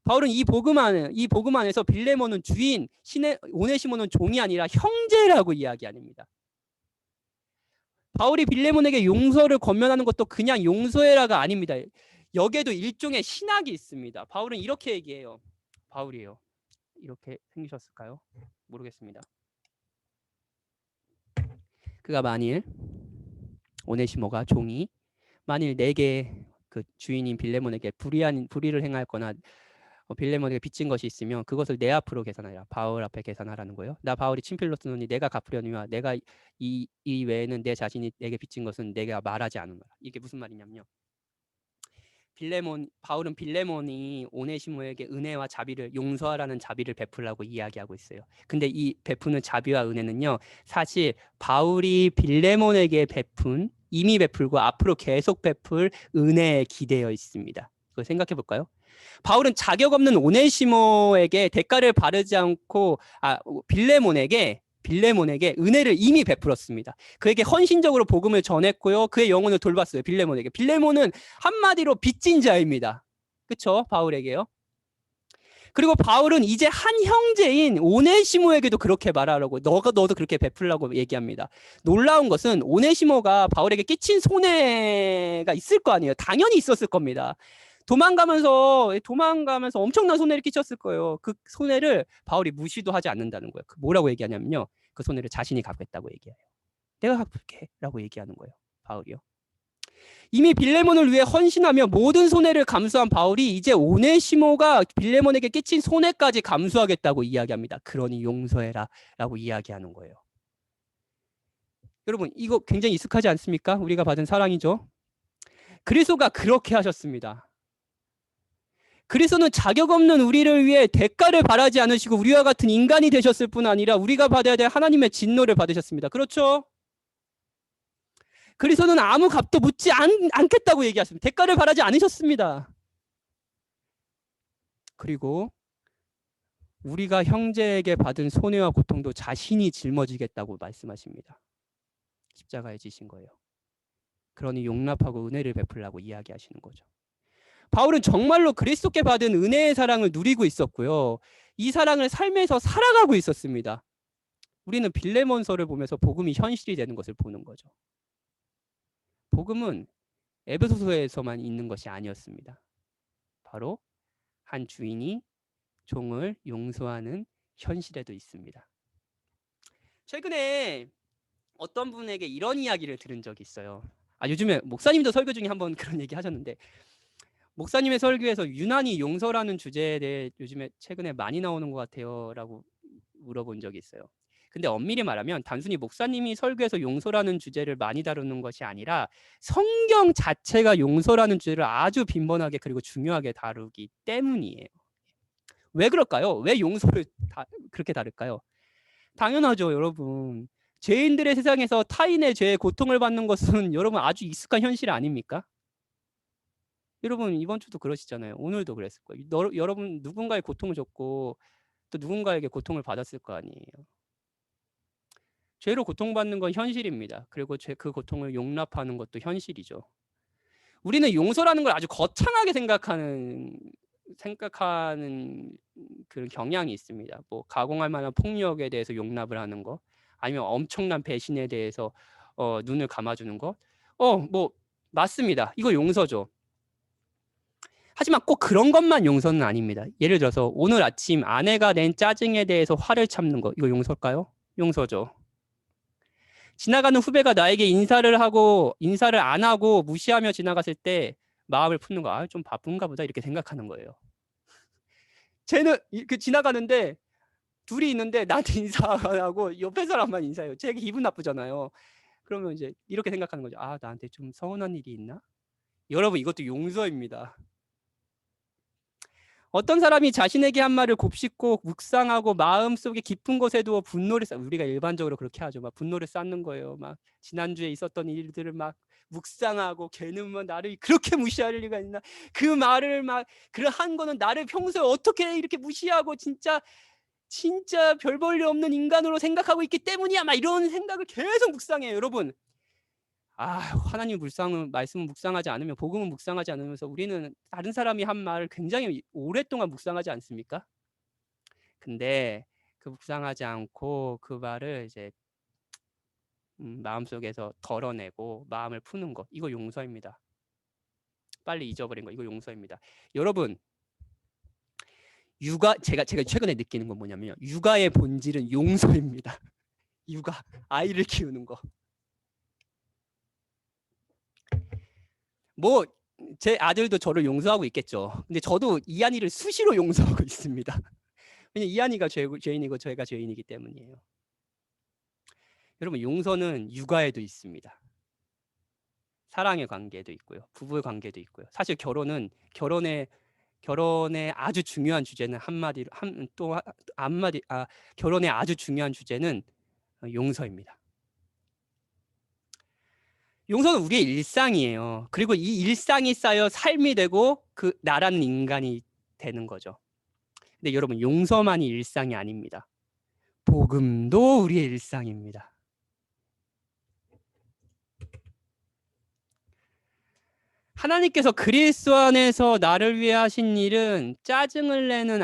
바울은 이 복음 안에서 빌레몬은 주인, 오네시모는 종이 아니라 형제라고 이야기합니다. 바울이 빌레몬에게 용서를 권면하는 것도 그냥 용서해라가 아닙니다. 여기에도 일종의 신학이 있습니다. 바울은 이렇게 얘기해요. 바울이에요. 이렇게 생기셨을까요? 모르겠습니다. 그가 만일 오네시모가 종이 만일 내게 그 주인인 빌레몬에게 불의를 행하였거나 빌레몬에게 빚진 것이 있으면 그것을 내 앞으로 계산하라. 바울 앞에 계산하라는 거예요. 나 바울이 친필로 쓰노니 내가 갚으려니와 내가 이 외에는 내 자신이 내게 빚진 것은 내가 말하지 않으라. 이게 무슨 말이냐면요. 바울은 빌레몬이 오네시모에게 은혜와 자비를 용서하라는 자비를 베풀라고 이야기하고 있어요. 근데 이 베푸는 자비와 은혜는요, 사실 바울이 빌레몬에게 이미 베풀고 앞으로 계속 베풀 은혜에 기대어 있습니다. 그걸 생각해 볼까요? 바울은 자격 없는 오네시모에게 대가를 바르지 않고 빌레몬에게 은혜를 이미 베풀었습니다. 그에게 헌신적으로 복음을 전했고요. 그의 영혼을 돌봤어요. 빌레몬은 한마디로 빚진 자입니다. 그렇죠? 바울에게요. 그리고 바울은 이제 한 형제인 오네시모에게도 그렇게 말하라고, 너도 그렇게 베풀라고 얘기합니다. 놀라운 것은 오네시모가 바울에게 끼친 손해가 있을 거 아니에요. 당연히 있었을 겁니다. 도망가면서 엄청난 손해를 끼쳤을 거예요. 그 손해를 바울이 무시도 하지 않는다는 거예요. 뭐라고 얘기하냐면요, 그 손해를 자신이 갚겠다고 얘기해요. 내가 갚을게 라고 얘기하는 거예요, 바울이요. 이미 빌레몬을 위해 헌신하며 모든 손해를 감수한 바울이 이제 오네시모가 빌레몬에게 끼친 손해까지 감수하겠다고 이야기합니다. 그러니 용서해라 라고 이야기하는 거예요. 여러분, 이거 굉장히 익숙하지 않습니까? 우리가 받은 사랑이죠. 그리스도가 그렇게 하셨습니다. 그리스도는 자격 없는 우리를 위해 대가를 바라지 않으시고 우리와 같은 인간이 되셨을 뿐 아니라 우리가 받아야 될 하나님의 진노를 받으셨습니다. 그렇죠? 그리스도는 아무 값도 묻지 않겠다고 얘기하셨습니다. 대가를 바라지 않으셨습니다. 그리고 우리가 형제에게 받은 손해와 고통도 자신이 짊어지겠다고 말씀하십니다. 십자가에 지신 거예요. 그러니 용납하고 은혜를 베풀라고 이야기하시는 거죠. 바울은 정말로 그리스도께 받은 은혜의 사랑을 누리고 있었고요. 이 사랑을 삶에서 살아가고 있었습니다. 우리는 빌레몬서를 보면서 복음이 현실이 되는 것을 보는 거죠. 복음은 에베소서에서만 있는 것이 아니었습니다. 바로 한 주인이 종을 용서하는 현실에도 있습니다. 최근에 어떤 분에게 이런 이야기를 들은 적이 있어요. 요즘에 목사님도 설교 중에 한번 그런 얘기 하셨는데, 목사님의 설교에서 유난히 용서라는 주제에 대해 요즘에 최근에 많이 나오는 것 같아요 라고 물어본 적이 있어요. 근데 엄밀히 말하면 단순히 목사님이 설교에서 용서라는 주제를 많이 다루는 것이 아니라 성경 자체가 용서라는 주제를 아주 빈번하게 그리고 중요하게 다루기 때문이에요. 왜 그럴까요? 왜 용서를 그렇게 다룰까요? 당연하죠, 여러분. 죄인들의 세상에서 타인의 죄에 고통을 받는 것은 여러분 아주 익숙한 현실 아닙니까? 여러분 이번 주도 그러시잖아요. 오늘도 그랬을 거예요. 여러분 누군가의 고통을 줬고 또 누군가에게 고통을 받았을 거 아니에요. 죄로 고통받는 건 현실입니다. 그리고 그 고통을 용납하는 것도 현실이죠. 우리는 용서라는 걸 아주 거창하게 생각하는 그런 경향이 있습니다. 뭐 가공할 만한 폭력에 대해서 용납을 하는 거, 아니면 엄청난 배신에 대해서 눈을 감아주는 것, 뭐 맞습니다. 이거 용서죠. 하지만 꼭 그런 것만 용서는 아닙니다. 예를 들어서 오늘 아침 아내가 낸 짜증에 대해서 화를 참는 거, 이거 용서일까요? 용서죠. 지나가는 후배가 나에게 인사를 안 하고 무시하며 지나갔을 때 마음을 푸는 거, 좀 바쁜가 보다 이렇게 생각하는 거예요. 쟤는 지나가는데 둘이 있는데 나한테 인사 안 하고 옆에 사람만 인사해요. 쟤 기분 나쁘잖아요. 그러면 이제 이렇게 생각하는 거죠. 아, 나한테 좀 서운한 일이 있나? 여러분, 이것도 용서입니다. 어떤 사람이 자신에게 한 말을 곱씹고 묵상하고 마음속에 깊은 곳에 두어 분노를 우리가 일반적으로 그렇게 하죠. 막 분노를 쌓는 거예요. 막 지난주에 있었던 일들을 막 묵상하고, 걔는 뭐 나를 그렇게 무시할 리가 있나? 그 말을 막 한 거는 나를 평소에 어떻게 이렇게 무시하고 진짜 별 볼 일 없는 인간으로 생각하고 있기 때문이야. 막 이런 생각을 계속 묵상해요, 여러분. 하나님 말씀은 묵상하지 않으면, 복음은 묵상하지 않으면서 우리는 다른 사람이 한 말을 굉장히 오랫동안 묵상하지 않습니까? 근데 그 묵상하지 않고 그 말을 이제 마음속에서 덜어내고 마음을 푸는 것, 이거 용서입니다. 빨리 잊어버린 거, 이거 용서입니다. 여러분, 제가 최근에 느끼는 건 뭐냐면요, 육아의 본질은 용서입니다. 육아, 아이를 키우는 거. 뭐 제 아들도 저를 용서하고 있겠죠. 근데 저도 이한이를 수시로 용서하고 있습니다. 왜냐면 이한이가 죄인이고 제가 죄인이기 때문이에요. 여러분, 용서는 육아에도 있습니다. 사랑의 관계도 있고요, 부부의 관계도 있고요. 사실 결혼의 아주 중요한 주제는 결혼의 아주 중요한 주제는 용서입니다. 용서는 우리의 일상이에요. 그리고 이 일상이 쌓여 삶이 되고 나라는 인간이 되는 거죠. 근데 여러분, 용서만이 일상이 아닙니다. 복음도 우리의 일상입니다. 하나님께서 그리스도 안에서 나를 위해 하신 일은 짜증을 내는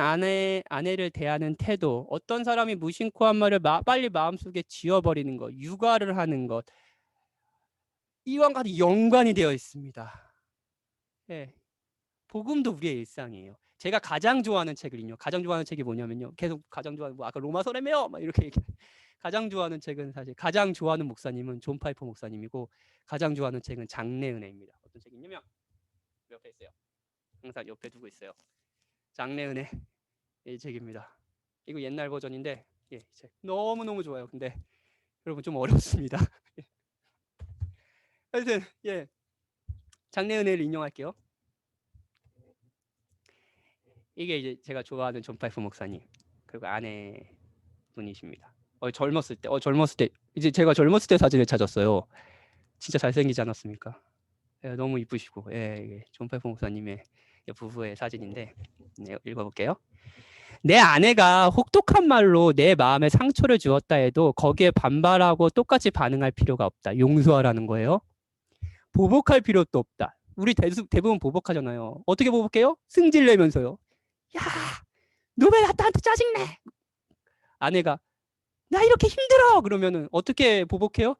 아내를 대하는 태도, 어떤 사람이 무심코 한 말을 빨리 마음속에 지워버리는 것, 육아를 하는 것, 이와 같이 연관이 되어 있습니다. 네. 복음도 우리의 일상이에요. 제가 가장 좋아하는 책은요, 가장 좋아하는 책이 뭐냐면요, 계속 가장 좋아하는, 아까 로마서라며요 막 이렇게 가장 좋아하는 책은, 사실 가장 좋아하는 목사님은 존 파이퍼 목사님이고, 가장 좋아하는 책은 장래은혜입니다. 어떤 책이냐면 옆에 있어요. 항상 옆에 두고 있어요. 장래은혜, 이 책입니다. 이거 옛날 버전인데, 이 책 너무너무 좋아요. 근데 여러분, 좀 어렵습니다. 하여튼 장래은혜를 인용할게요. 이게 이제 제가 좋아하는 존 파이퍼 목사님, 그리고 아내분이십니다. 젊었을 때 이제 제가 젊었을 때 사진을 찾았어요. 진짜 잘생기지 않았습니까? 너무 이쁘시고, 이게 존 파이퍼 목사님의 부부의 사진인데, 읽어볼게요. 내 아내가 혹독한 말로 내 마음에 상처를 주었다 해도 거기에 반발하고 똑같이 반응할 필요가 없다. 용서하라는 거예요. 보복할 필요도 없다. 우리 대부분 보복하잖아요. 어떻게 보복해요? 승질내면서요. 야, 너 왜 나한테 짜증내? 아내가 나 이렇게 힘들어 그러면은 어떻게 보복해요?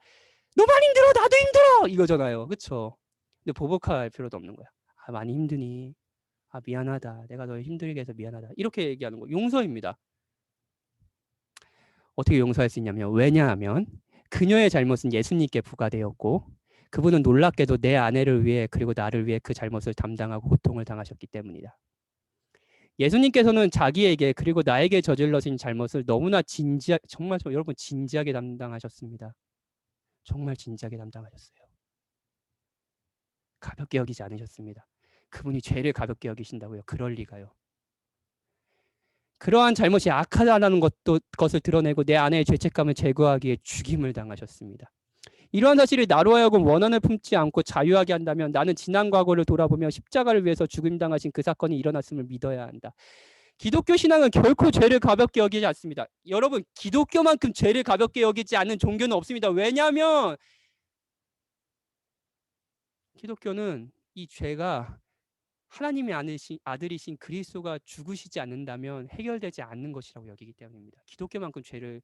너만 힘들어, 나도 힘들어, 이거잖아요. 그렇죠? 근데 보복할 필요도 없는 거야. 많이 힘드니? 미안하다. 내가 너 힘들게 해서 미안하다. 이렇게 얘기하는 거, 용서입니다. 어떻게 용서할 수 있냐면, 왜냐하면 그녀의 잘못은 예수님께 부과되었고, 그분은 놀랍게도 내 아내를 위해 그리고 나를 위해 그 잘못을 담당하고 고통을 당하셨기 때문이다. 예수님께서는 자기에게 그리고 나에게 저질러진 잘못을 너무나 정말 여러분, 진지하게 담당하셨습니다. 정말 진지하게 담당하셨어요. 가볍게 여기지 않으셨습니다. 그분이 죄를 가볍게 여기신다고요? 그럴 리가요. 그러한 잘못이 악하다는 것을 드러내고 내 아내의 죄책감을 제거하기에 죽임을 당하셨습니다. 이러한 사실을 나로 하여금 원한을 품지 않고 자유하게 한다면 나는 지난 과거를 돌아보며 십자가를 위해서 죽임당하신 그 사건이 일어났음을 믿어야 한다. 기독교 신앙은 결코 죄를 가볍게 여기지 않습니다. 여러분, 기독교만큼 죄를 가볍게 여기지 않는 종교는 없습니다. 왜냐하면 기독교는 이 죄가 하나님의 아들이신 그리스도가 죽으시지 않는다면 해결되지 않는 것이라고 여기기 때문입니다. 기독교만큼 죄를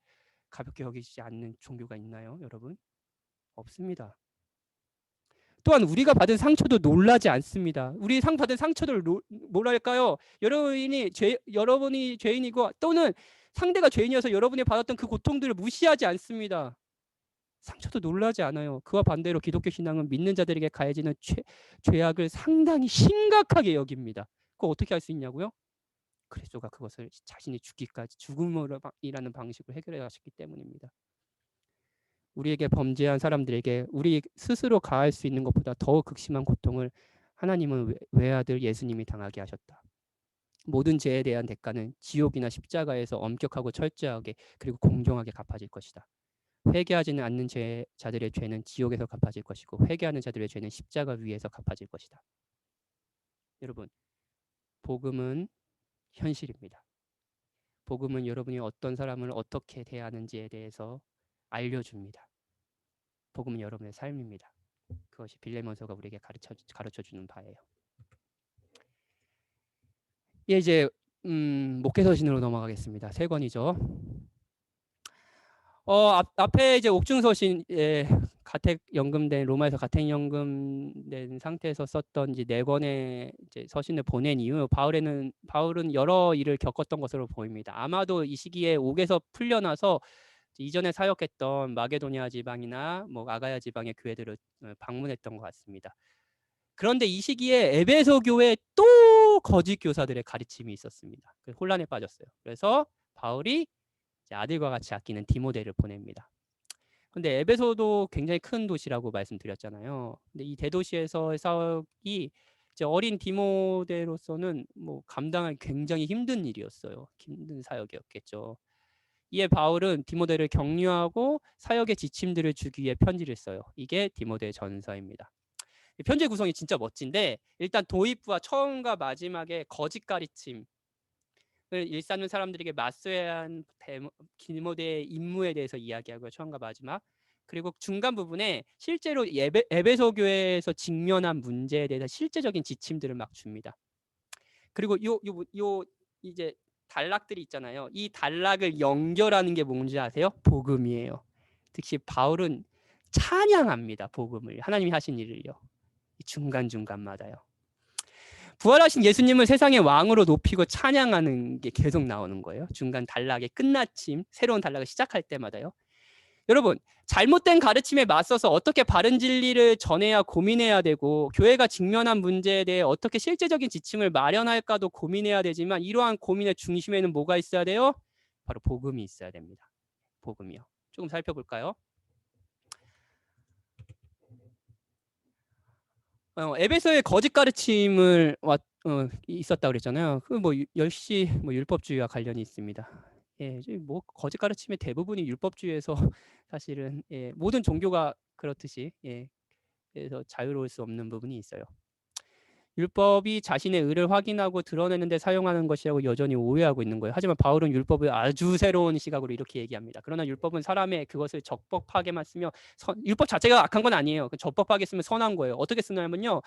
가볍게 여기지 않는 종교가 있나요, 여러분? 없습니다. 또한 우리가 받은 상처도 놀라지 않습니다. 우리 받은 상처들 뭐랄까요? 여러분이 죄인이고 또는 상대가 죄인이어서 여러분이 받았던 그 고통들을 무시하지 않습니다. 상처도 놀라지 않아요. 그와 반대로 기독교 신앙은 믿는 자들에게 가해지는 죄악을 상당히 심각하게 여깁니다. 그거 어떻게 할 수 있냐고요? 그리스도가 그것을 자신이 죽기까지 죽음이라는 방식으로 해결해 가셨기 때문입니다. 우리에게 범죄한 사람들에게 우리 스스로 가할 수 있는 것보다 더 극심한 고통을 하나님은 외아들 예수님이 당하게 하셨다. 모든 죄에 대한 대가는 지옥이나 십자가에서 엄격하고 철저하게 그리고 공정하게 갚아질 것이다. 회개하지는 않는 자들의 죄는 지옥에서 갚아질 것이고 회개하는 자들의 죄는 십자가 위에서 갚아질 것이다. 여러분, 복음은 현실입니다. 복음은 여러분이 어떤 사람을 어떻게 대하는지에 대해서 알려줍니다. 복음은 여러분의 삶입니다. 그것이 빌레몬서가 우리에게 가르쳐 주는 바예요. 예, 이제 목회서신으로 넘어가겠습니다. 3권이죠. 앞에 이제 옥중서신, 가택연금된 로마에서 가택연금된 상태에서 썼던 이제 4권의 이제 서신을 보낸 이후 바울은 여러 일을 겪었던 것으로 보입니다. 아마도 이 시기에 옥에서 풀려나서 이전에 사역했던 마게도니아 지방이나 뭐 아가야 지방의 교회들을 방문했던 것 같습니다. 그런데 이 시기에 에베소 교회에 또 거짓 교사들의 가르침이 있었습니다. 그래서 혼란에 빠졌어요. 그래서 바울이 아들과 같이 아끼는 디모데를 보냅니다. 근데 에베소도 굉장히 큰 도시라고 말씀드렸잖아요. 근데 이 대도시에서의 사역이 이제 어린 디모데로서는 뭐 감당하기 굉장히 힘든 일이었어요. 힘든 사역이었겠죠. 이에 바울은 디모데를 격려하고 사역의 지침들을 주기 위해 편지를 써요. 이게 디모데 전서입니다. 편지의 구성이 진짜 멋진데 일단 도입부와 처음과 마지막에 거짓 가르침을 일삼는 사람들에게 맞서야 한 디모데의 임무에 대해서 이야기하고요. 처음과 마지막. 그리고 중간 부분에 실제로 에베소 교회에서 직면한 문제에 대해서 실제적인 지침들을 막 줍니다. 그리고 요 이제 단락들이 있잖아요. 이 단락을 연결하는 게 뭔지 아세요? 복음이에요. 특히 바울은 찬양합니다. 복음을. 하나님이 하신 일을요. 중간중간마다요. 부활하신 예수님을 세상의 왕으로 높이고 찬양하는 게 계속 나오는 거예요. 중간 단락의 끝마침, 새로운 단락을 시작할 때마다요. 여러분, 잘못된 가르침에 맞서서 어떻게 바른 진리를 전해야 고민해야 되고 교회가 직면한 문제에 대해 어떻게 실제적인 지침을 마련할까도 고민해야 되지만 이러한 고민의 중심에는 뭐가 있어야 돼요? 바로 복음이 있어야 됩니다. 복음이요. 조금 살펴볼까요? 에베소의 거짓 가르침을 있었다고 그랬잖아요. 그 뭐 역시 뭐 율법주의와 관련이 있습니다. 예, 뭐 거짓 가르침의 대부분이 율법주의에서 사실은 모든 종교가 그렇듯이 그래서 자유로울 수 없는 부분이 있어요. 율법이 자신의 의를 확인하고 드러내는 데 사용하는 것이라고 여전히 오해하고 있는 거예요. 하지만 바울은 율법을 아주 새로운 시각으로 이렇게 얘기합니다. 그러나 율법은 사람의 그것을 적법하게만 쓰며 율법 자체가 악한 건 아니에요. 적법하게 쓰면 선한 거예요. 어떻게 쓰냐면요.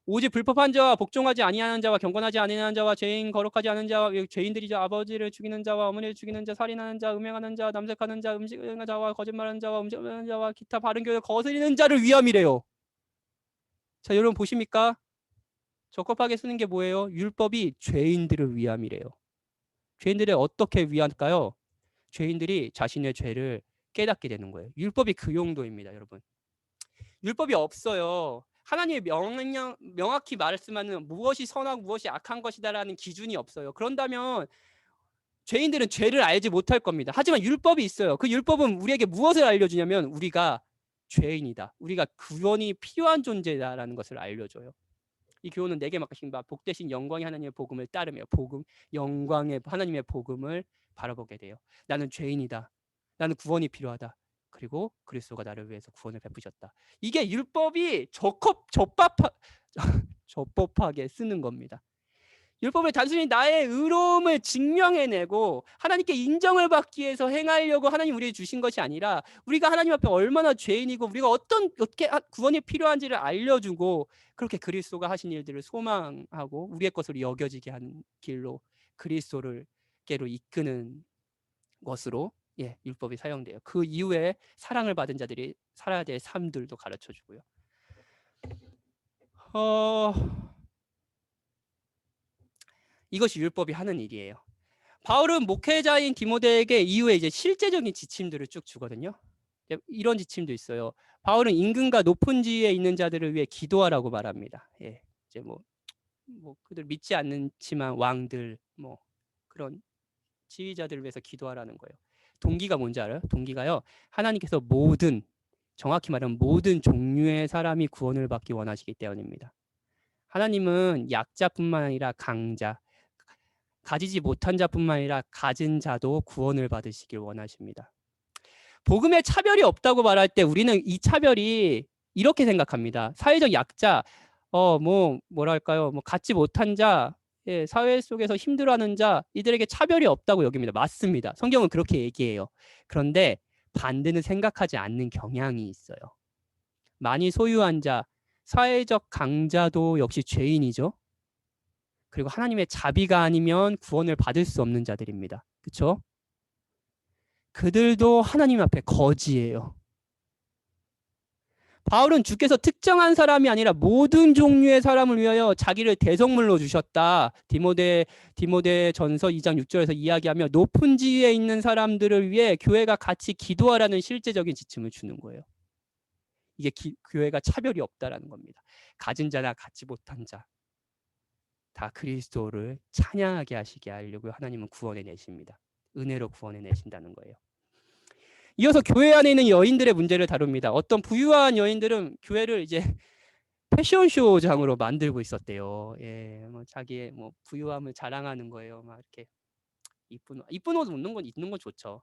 오직 불법한 자와 복종하지 아니하는 자와 경건하지 아니하는 자와 죄인 거룩하지 않은 자와 죄인들이죠. 아버지를 죽이는 자와 어머니를 죽이는 자, 살인하는 자, 음행하는 자, 남색하는 자, 음식하는 자와 거짓말하는 자와 음식하는 자와 기타 바른 교를 거스리는 자를 위함이래요. 자, 여러분 보십니까? 적법하게 쓰는 게 뭐예요? 율법이 죄인들을 위함이래요. 죄인들을 어떻게 위할까요? 죄인들이 자신의 죄를 깨닫게 되는 거예요. 율법이 그 용도입니다, 여러분. 율법이 없어요. 하나님의 명확히 말씀하는 무엇이 선하고 무엇이 악한 것이다라는 기준이 없어요. 그런다면 죄인들은 죄를 알지 못할 겁니다. 하지만 율법이 있어요. 그 율법은 우리에게 무엇을 알려주냐면 우리가 죄인이다. 우리가 구원이 필요한 존재다라는 것을 알려줘요. 이 교훈은 내게 맡기신 바 복되신 영광의 하나님의 복음을 따르며 영광의 하나님의 복음을 바라보게 돼요. 나는 죄인이다. 나는 구원이 필요하다. 그리고 그리스도가 나를 위해서 구원을 베푸셨다. 이게 율법이 적법하게 쓰는 겁니다. 율법을 단순히 나의 의로움을 증명해내고 하나님께 인정을 받기 위해서 행하려고 하나님 우리에게 주신 것이 아니라 우리가 하나님 앞에 얼마나 죄인이고 우리가 어떻게 구원이 필요한지를 알려주고 그렇게 그리스도가 하신 일들을 소망하고 우리의 것으로 여겨지게 하는 길로 그리스도를께로 이끄는 것으로 율법이 사용돼요. 그 이후에 사랑을 받은 자들이 살아야 될 삶들도 가르쳐주고요. 이것이 율법이 하는 일이에요. 바울은 목회자인 디모데에게 이후에 이제 실제적인 지침들을 쭉 주거든요. 이런 지침도 있어요. 바울은 임금과 높은 지위에 있는 자들을 위해 기도하라고 말합니다. 이제 뭐 뭐 그들 믿지 않지만 왕들 뭐 그런 지휘자들을 위해서 기도하라는 거예요. 동기가 뭔지 알아요? 동기가요. 하나님께서 모든 정확히 말하면 모든 종류의 사람이 구원을 받기 원하시기 때문입니다. 하나님은 약자뿐만 아니라 강자, 가지지 못한 자뿐만 아니라 가진 자도 구원을 받으시길 원하십니다. 복음에 차별이 없다고 말할 때 우리는 이 차별이 이렇게 생각합니다. 사회적 약자, 뭐랄까요, 뭐 갖지 못한 자, 예, 사회 속에서 힘들어하는 자, 이들에게 차별이 없다고 여깁니다. 맞습니다. 성경은 그렇게 얘기해요. 그런데 반대는 생각하지 않는 경향이 있어요. 많이 소유한 자, 사회적 강자도 역시 죄인이죠. 그리고 하나님의 자비가 아니면 구원을 받을 수 없는 자들입니다. 그렇죠? 그들도 하나님 앞에 거지예요. 바울은 주께서 특정한 사람이 아니라 모든 종류의 사람을 위하여 자기를 대성물로 주셨다. 디모데 전서 2장 6절에서 이야기하며 높은 지위에 있는 사람들을 위해 교회가 같이 기도하라는 실제적인 지침을 주는 거예요. 이게 교회가 차별이 없다라는 겁니다. 가진 자나 갖지 못한 자, 다 그리스도를 찬양하게 하시게 하려고 하나님은 구원해 내십니다. 은혜로 구원해 내신다는 거예요. 이어서 교회 안에 있는 여인들의 문제를 다룹니다. 어떤 부유한 여인들은 교회를 이제 패션쇼장으로 만들고 있었대요. 예, 뭐 자기의 뭐 부유함을 자랑하는 거예요. 막 이렇게 이쁜 옷 입는 건 좋죠.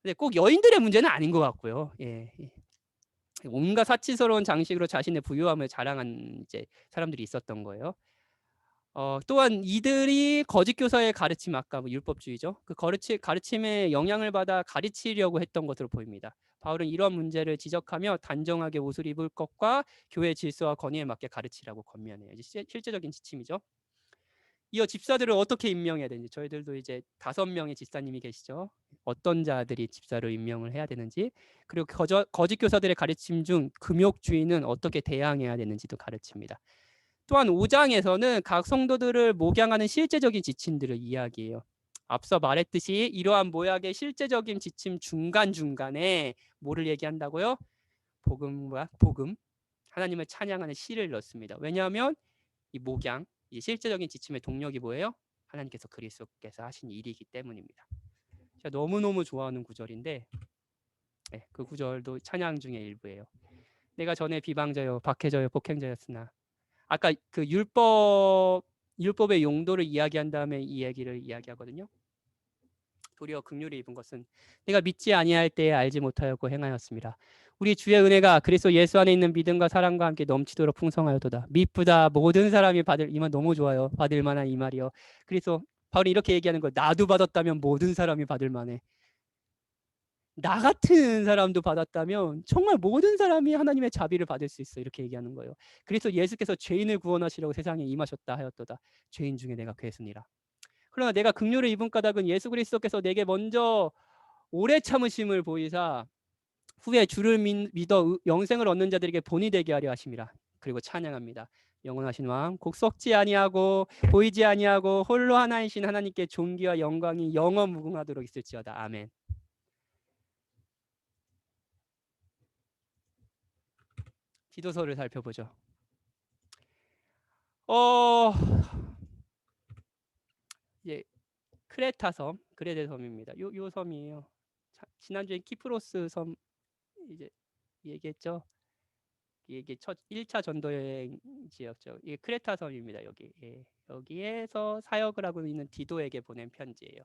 근데 꼭 여인들의 문제는 아닌 것 같고요. 예, 예. 온갖 사치스러운 장식으로 자신의 부유함을 자랑한 이제 사람들이 있었던 거예요. 또한 이들이 거짓 교사의 가르침, 아까 뭐 율법주의죠. 그 가르침에 영향을 받아 가르치려고 했던 것으로 보입니다. 바울은 이런 문제를 지적하며 단정하게 옷을 입을 것과 교회 질서와 권위에 맞게 가르치라고 권면해요. 이제 실제적인 지침이죠. 이어 집사들을 어떻게 임명해야 되는지, 저희들도 이제 5명의 집사님이 계시죠. 어떤 자들이 집사로 임명을 해야 되는지, 그리고 거짓 교사들의 가르침 중 금욕주의는 어떻게 대항해야 되는지도 가르칩니다. 또한 5장에서는 각 성도들을 목양하는 실제적인 지침들을 이야기해요. 앞서 말했듯이 이러한 모양의 실제적인 지침 중간중간에 뭐를 얘기한다고요? 복음, 하나님을 찬양하는 시를 넣습니다. 왜냐하면 이 목양, 이 실제적인 지침의 동력이 뭐예요? 하나님께서 그리스도께서 하신 일이기 때문입니다. 제가 너무너무 좋아하는 구절인데 네, 그 구절도 찬양 중의 일부예요. 내가 전에 비방자요, 박해자요, 폭행자였으나 아까 그 율법의 용도를 이야기한 다음에 이 얘기를 이야기하거든요. 도리어 긍휼히 입은 것은 내가 믿지 아니할 때에 알지 못하였고 행하였습니다. 우리 주의 은혜가 그리스도 예수 안에 있는 믿음과 사랑과 함께 넘치도록 풍성하였도다. 미쁘다 모든 사람이 받을, 이 말 너무 좋아요. 받을 만한 이 말이요. 그래서 바울이 이렇게 얘기하는 거예요. 나도 받았다면 모든 사람이 받을 만해. 나 같은 사람도 받았다면 정말 모든 사람이 하나님의 자비를 받을 수 있어. 이렇게 얘기하는 거예요. 그래서 예수께서 죄인을 구원하시려고 세상에 임하셨다 하였도다. 죄인 중에 내가 괴순이라. 그러나 내가 긍휼을 입은 까닭은 예수 그리스도께서 내게 먼저 오래 참으심을 보이사 후에 주를 믿어 영생을 얻는 자들에게 본이 되게 하려 하심이라. 그리고 찬양합니다. 영원하신 왕, 곧 썩지 아니하고 보이지 아니하고 홀로 하나이신 하나님께 존귀와 영광이 영원 무궁하도록 있을지어다. 아멘. 디도서를 살펴보죠. 이제 크레타 섬, 그레데 섬입니다. 요 섬이에요. 지난주에 키프로스 섬 이제 얘기했죠. 이게 첫 1차 전도 여행지였죠. 이게 크레타 섬입니다. 여기. 예. 여기에서 사역을 하고 있는 디도에게 보낸 편지예요.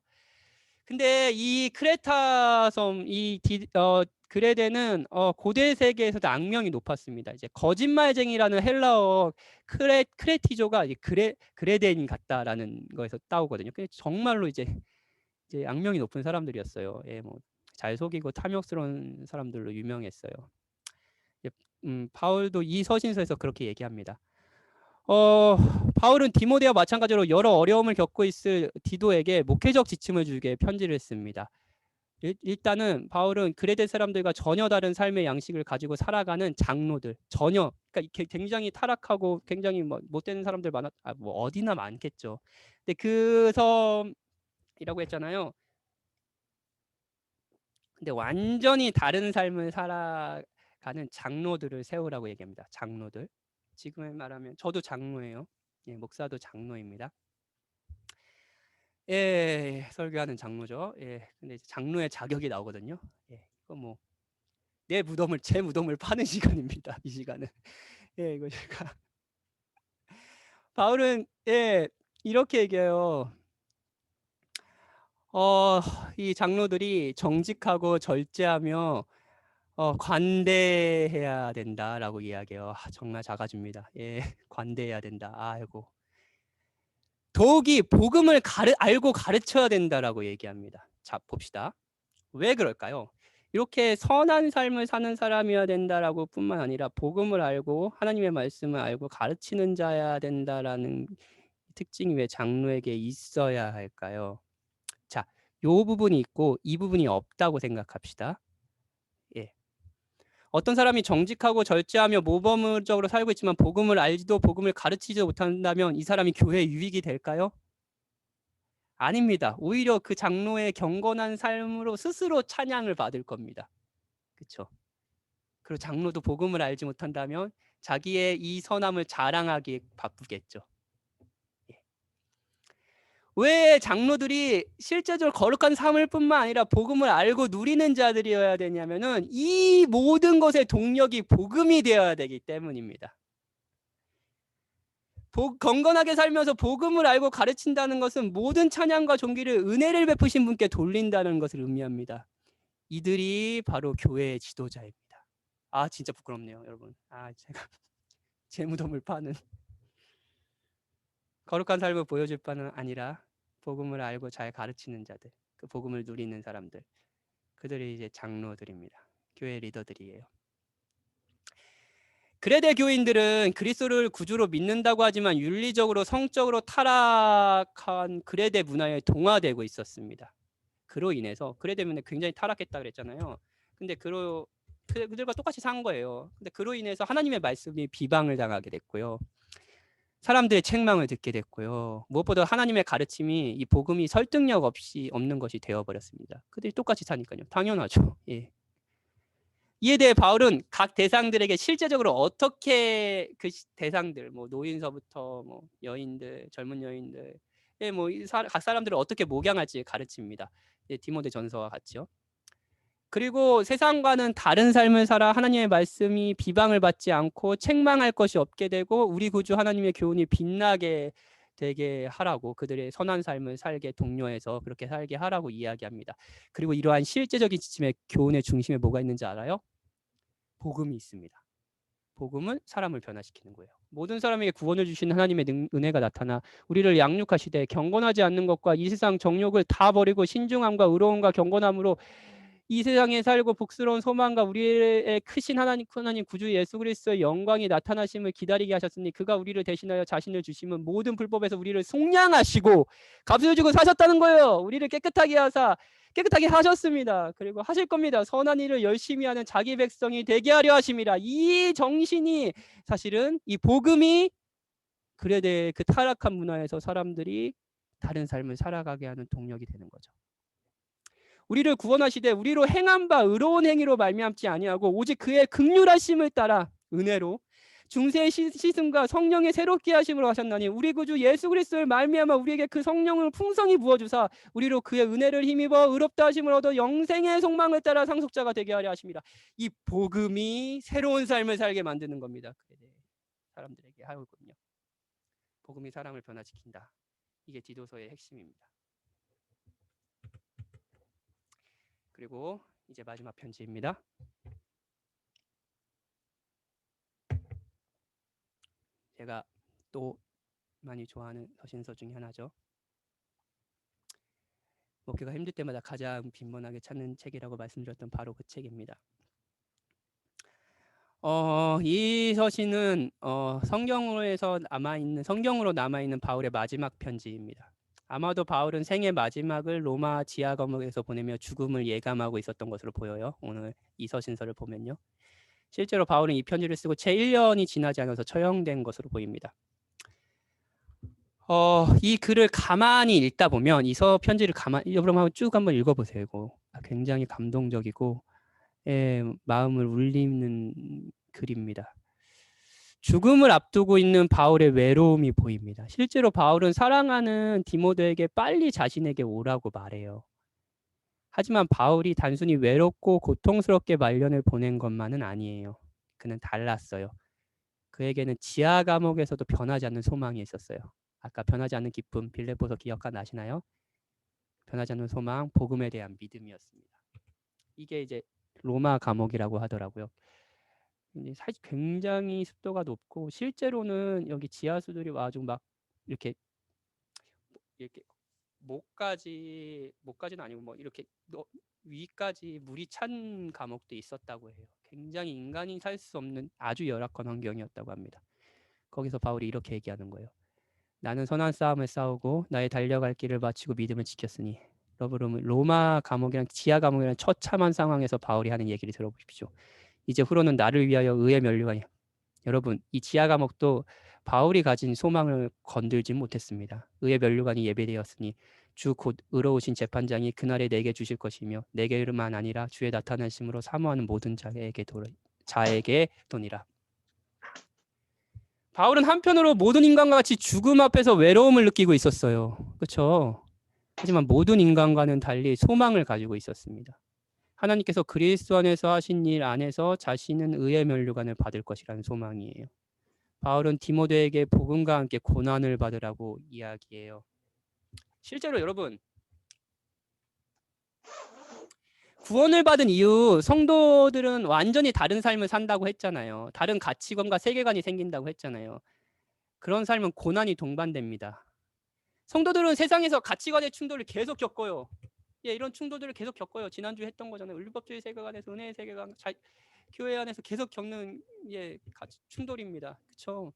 근데 이 크레타 섬, 그레데는 고대 세계에서도 악명이 높았습니다. 이제 거짓말쟁이라는 헬라어 크레티조가 그레덴 같다라는 거에서 따오거든요. 근데 정말로 이제 악명이 높은 사람들이었어요. 예, 뭐 잘 속이고 탐욕스러운 사람들로 유명했어요. 바울도 이 서신서에서 그렇게 얘기합니다. 바울은 디모데와 마찬가지로 여러 어려움을 겪고 있을 디도에게 목회적 지침을 주게 편지를 씁니다. 일단은 바울은 그레데 사람들과 전혀 다른 삶의 양식을 가지고 살아가는 장로들, 그러니까 굉장히 타락하고 굉장히 뭐 못되는 사람들 뭐 어디나 많겠죠. 근데 그 섬이라고 했잖아요. 근데 완전히 다른 삶을 살아가는 장로들을 세우라고 얘기합니다. 장로들. 지금의 말하면 저도 장로예요. 예, 목사도 장로입니다. 예, 설교하는 장로죠. 예, 근데 이제 장로의 자격이 나오거든요. 예, 이거 뭐 내 무덤을 제 무덤을 파는 시간입니다. 이 시간은. 예, 이거 제가 바울은 예, 이렇게 얘기해요. 이 장로들이 정직하고 절제하며 관대해야 된다라고 이야기해요. 정말 작아집니다. 예, 관대해야 된다. 아이고. 더욱이 복음을 알고 가르쳐야 된다라고 얘기합니다. 자, 봅시다. 왜 그럴까요? 이렇게 선한 삶을 사는 사람이어야 된다라고 뿐만 아니라 복음을 알고 하나님의 말씀을 알고 가르치는 자여야 된다라는 특징이 왜 장로에게 있어야 할까요? 자, 요 부분이 있고 이 부분이 없다고 생각합시다. 예. 어떤 사람이 정직하고 절제하며 모범적으로 살고 있지만 복음을 알지도 복음을 가르치지도 못한다면 이 사람이 교회에 유익이 될까요? 아닙니다. 오히려 그 장로의 경건한 삶으로 스스로 찬양을 받을 겁니다. 그렇죠? 그리고 장로도 복음을 알지 못한다면 자기의 이 선함을 자랑하기에 바쁘겠죠. 예. 왜 장로들이 실제적으로 거룩한 삶을 뿐만 아니라 복음을 알고 누리는 자들이어야 되냐면은 이 모든 것의 동력이 복음이 되어야 되기 때문입니다. 건건하게 살면서 복음을 알고 가르친다는 것은 모든 찬양과 존귀를 은혜를 베푸신 분께 돌린다는 것을 의미합니다. 이들이 바로 교회의 지도자입니다. 아, 진짜 부끄럽네요, 여러분. 아, 제가 제 무덤을 파는 거룩한 삶을 보여줄 바는 아니라 복음을 알고 잘 가르치는 자들, 그 복음을 누리는 사람들, 그들이 이제 장로들입니다. 교회 리더들이에요. 그레데 교인들은 그리스도를 구주로 믿는다고 하지만 윤리적으로 성적으로 타락한 그레데 문화에 동화되고 있었습니다. 그로 인해서 그레데 문화에 굉장히 타락했다 그랬잖아요. 근데 그들과 똑같이 산 거예요. 근데 그로 인해서 하나님의 말씀이 비방을 당하게 됐고요. 사람들의 책망을 듣게 됐고요. 무엇보다 하나님의 가르침이 이 복음이 설득력 없이 없는 것이 되어버렸습니다. 그들이 똑같이 사니까요. 당연하죠. 예. 이에 대해 바울은 각 대상들에게 실제적으로 어떻게 그 대상들, 뭐 노인서부터 뭐 여인들, 젊은 여인들, 예, 뭐 각 사람들을 어떻게 목양할지 가르칩니다. 예, 디모데전서와 같죠. 그리고 세상과는 다른 삶을 살아 하나님의 말씀이 비방을 받지 않고 책망할 것이 없게 되고 우리 구주 하나님의 교훈이 빛나게 되게 하라고, 그들의 선한 삶을 살게 독려해서 그렇게 살게 하라고 이야기합니다. 그리고 이러한 실제적인 지침의 교훈의 중심에 뭐가 있는지 알아요? 복음이 있습니다. 복음은 사람을 변화시키는 거예요. 모든 사람에게 구원을 주신 하나님의 은혜가 나타나 우리를 양육하시되 경건하지 않는 것과 이 세상 정욕을 다 버리고 신중함과 의로움과 경건함으로 이 세상에 살고 복스러운 소망과 우리의 크신 하나님 구주 예수 그리스도의 영광이 나타나심을 기다리게 하셨으니 그가 우리를 대신하여 자신을 주심은 모든 불법에서 우리를 속량하시고 값을 주고 사셨다는 거예요. 우리를 깨끗하게 하셨습니다. 그리고 하실 겁니다. 선한 일을 열심히 하는 자기 백성이 되게 하려 하심이라. 이 정신이 사실은 이 복음이 그레데 그 타락한 문화에서 사람들이 다른 삶을 살아가게 하는 동력이 되는 거죠. 우리를 구원하시되 우리로 행한 바 의로운 행위로 말미암지 아니하고 오직 그의 긍휼하심을 따라 은혜로 중세의 시승과 성령의 새롭게 하심으로 하셨나니 우리 구주 예수 그리스도를 말미암아 우리에게 그 성령을 풍성히 부어주사 우리로 그의 은혜를 힘입어 의롭다 하심을 얻어 영생의 소망을 따라 상속자가 되게 하려 하심이라. 이 복음이 새로운 삶을 살게 만드는 겁니다. 사람들에게 하였군요. 복음이 사람을 변화시킨다. 이게 디도서의 핵심입니다. 그리고 이제 마지막 편지입니다. 제가 또 많이 좋아하는 서신서 중에 하나죠. 목회가 힘들 때마다 가장 빈번하게 찾는 책이라고 말씀드렸던 바로 그 책입니다. 이 서신은 성경으로 남아있는 바울의 마지막 편지입니다. 아마도 바울은 생애 마지막을 로마 지하 감옥에서 보내며 죽음을 예감하고 있었던 것으로 보여요. 오늘 이 서신서를 보면요. 실제로 바울은 이 편지를 쓰고 채 1년이 지나지 않아서 처형된 것으로 보입니다. 이 글을 가만히 읽다 보면 편지를 여러분 쭉 한번 읽어보세요. 이거 굉장히 감동적이고 마음을 울리는 글입니다. 죽음을 앞두고 있는 바울의 외로움이 보입니다. 실제로 바울은 사랑하는 디모데에게 빨리 자신에게 오라고 말해요. 하지만 바울이 단순히 외롭고 고통스럽게 말년을 보낸 것만은 아니에요. 그는 달랐어요. 그에게는 지하 감옥에서도 변하지 않는 소망이 있었어요. 아까 변하지 않는 기쁨, 빌립보서 기억나시나요? 변하지 않는 소망, 복음에 대한 믿음이었습니다. 이게 이제 로마 감옥이라고 하더라고요. 사실 굉장히 습도가 높고 실제로는 여기 지하수들이 아주 막 이렇게 목까지는 아니고 뭐 이렇게 위까지 물이 찬 감옥도 있었다고 해요. 굉장히 인간이 살 수 없는 아주 열악한 환경이었다고 합니다. 거기서 바울이 이렇게 얘기하는 거예요. 나는 선한 싸움을 싸우고 나의 달려갈 길을 마치고 믿음을 지켰으니. 로마 감옥이랑 지하 감옥이랑 처참한 상황에서 바울이 하는 얘기를 들어보십시오. 이제 후로는 나를 위하여 의의 면류관이. 여러분, 이 지하 감옥도 바울이 가진 소망을 건들지 못했습니다. 의의 면류관이 예배되었으니 주 곧 의로우신 재판장이 그날에 내게 주실 것이며 내게만 아니라 주의 나타나심으로 사모하는 모든 자에게 도니라. 바울은 한편으로 모든 인간과 같이 죽음 앞에서 외로움을 느끼고 있었어요. 그렇죠? 하지만 모든 인간과는 달리 소망을 가지고 있었습니다. 하나님께서 그리스도 안에서 하신 일 안에서 자신은 의의 면류관을 받을 것이라는 소망이에요. 바울은 디모데에게 복음과 함께 고난을 받으라고 이야기해요. 실제로 여러분, 구원을 받은 이후 성도들은 완전히 다른 삶을 산다고 했잖아요. 다른 가치관과 세계관이 생긴다고 했잖아요. 그런 삶은 고난이 동반됩니다. 성도들은 세상에서 가치관의 충돌을 계속 겪어요. 이런 충돌들을 계속 겪어요. 지난주에 했던 거잖아요. 율법주의 세계관에서 은혜의 세계관, 교회 안에서 계속 겪는 충돌입니다. 그렇죠?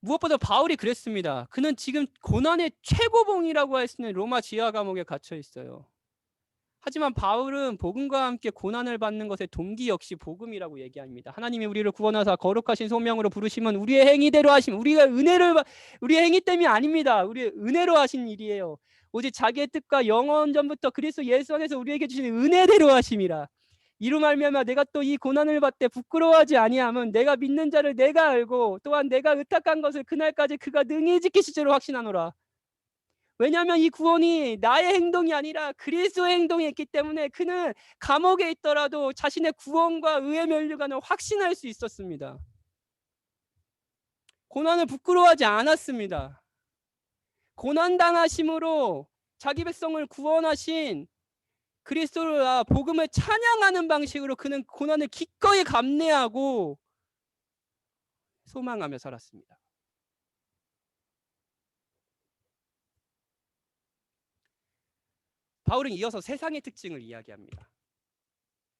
무엇보다 바울이 그랬습니다. 그는 지금 고난의 최고봉이라고 할 수 있는 로마 지하 감옥에 갇혀 있어요. 하지만 바울은 복음과 함께 고난을 받는 것의 동기 역시 복음이라고 얘기합니다. 하나님이 우리를 구원하사 거룩하신 소명으로 부르시면 우리의 행위대로 하심, 우리의 행위 때문이 아닙니다. 우리의 은혜로 하신 일이에요. 오직 자기의 뜻과 영원 전부터 그리스도 예수 안에서 우리에게 주신 은혜대로 하심이라. 이로 말미암아 내가 또 이 고난을 받되 부끄러워하지 아니함은 내가 믿는 자를 내가 알고 또한 내가 의탁한 것을 그날까지 그가 능히 지키실 줄로 확신하노라. 왜냐하면 이 구원이 나의 행동이 아니라 그리스도의 행동이었기 때문에 그는 감옥에 있더라도 자신의 구원과 의의 면류관을 확신할 수 있었습니다. 고난을 부끄러워하지 않았습니다. 고난당하심으로 자기 백성을 구원하신 그리스도를 복음을 찬양하는 방식으로 그는 고난을 기꺼이 감내하고 소망하며 살았습니다. 바울은 이어서 세상의 특징을 이야기합니다.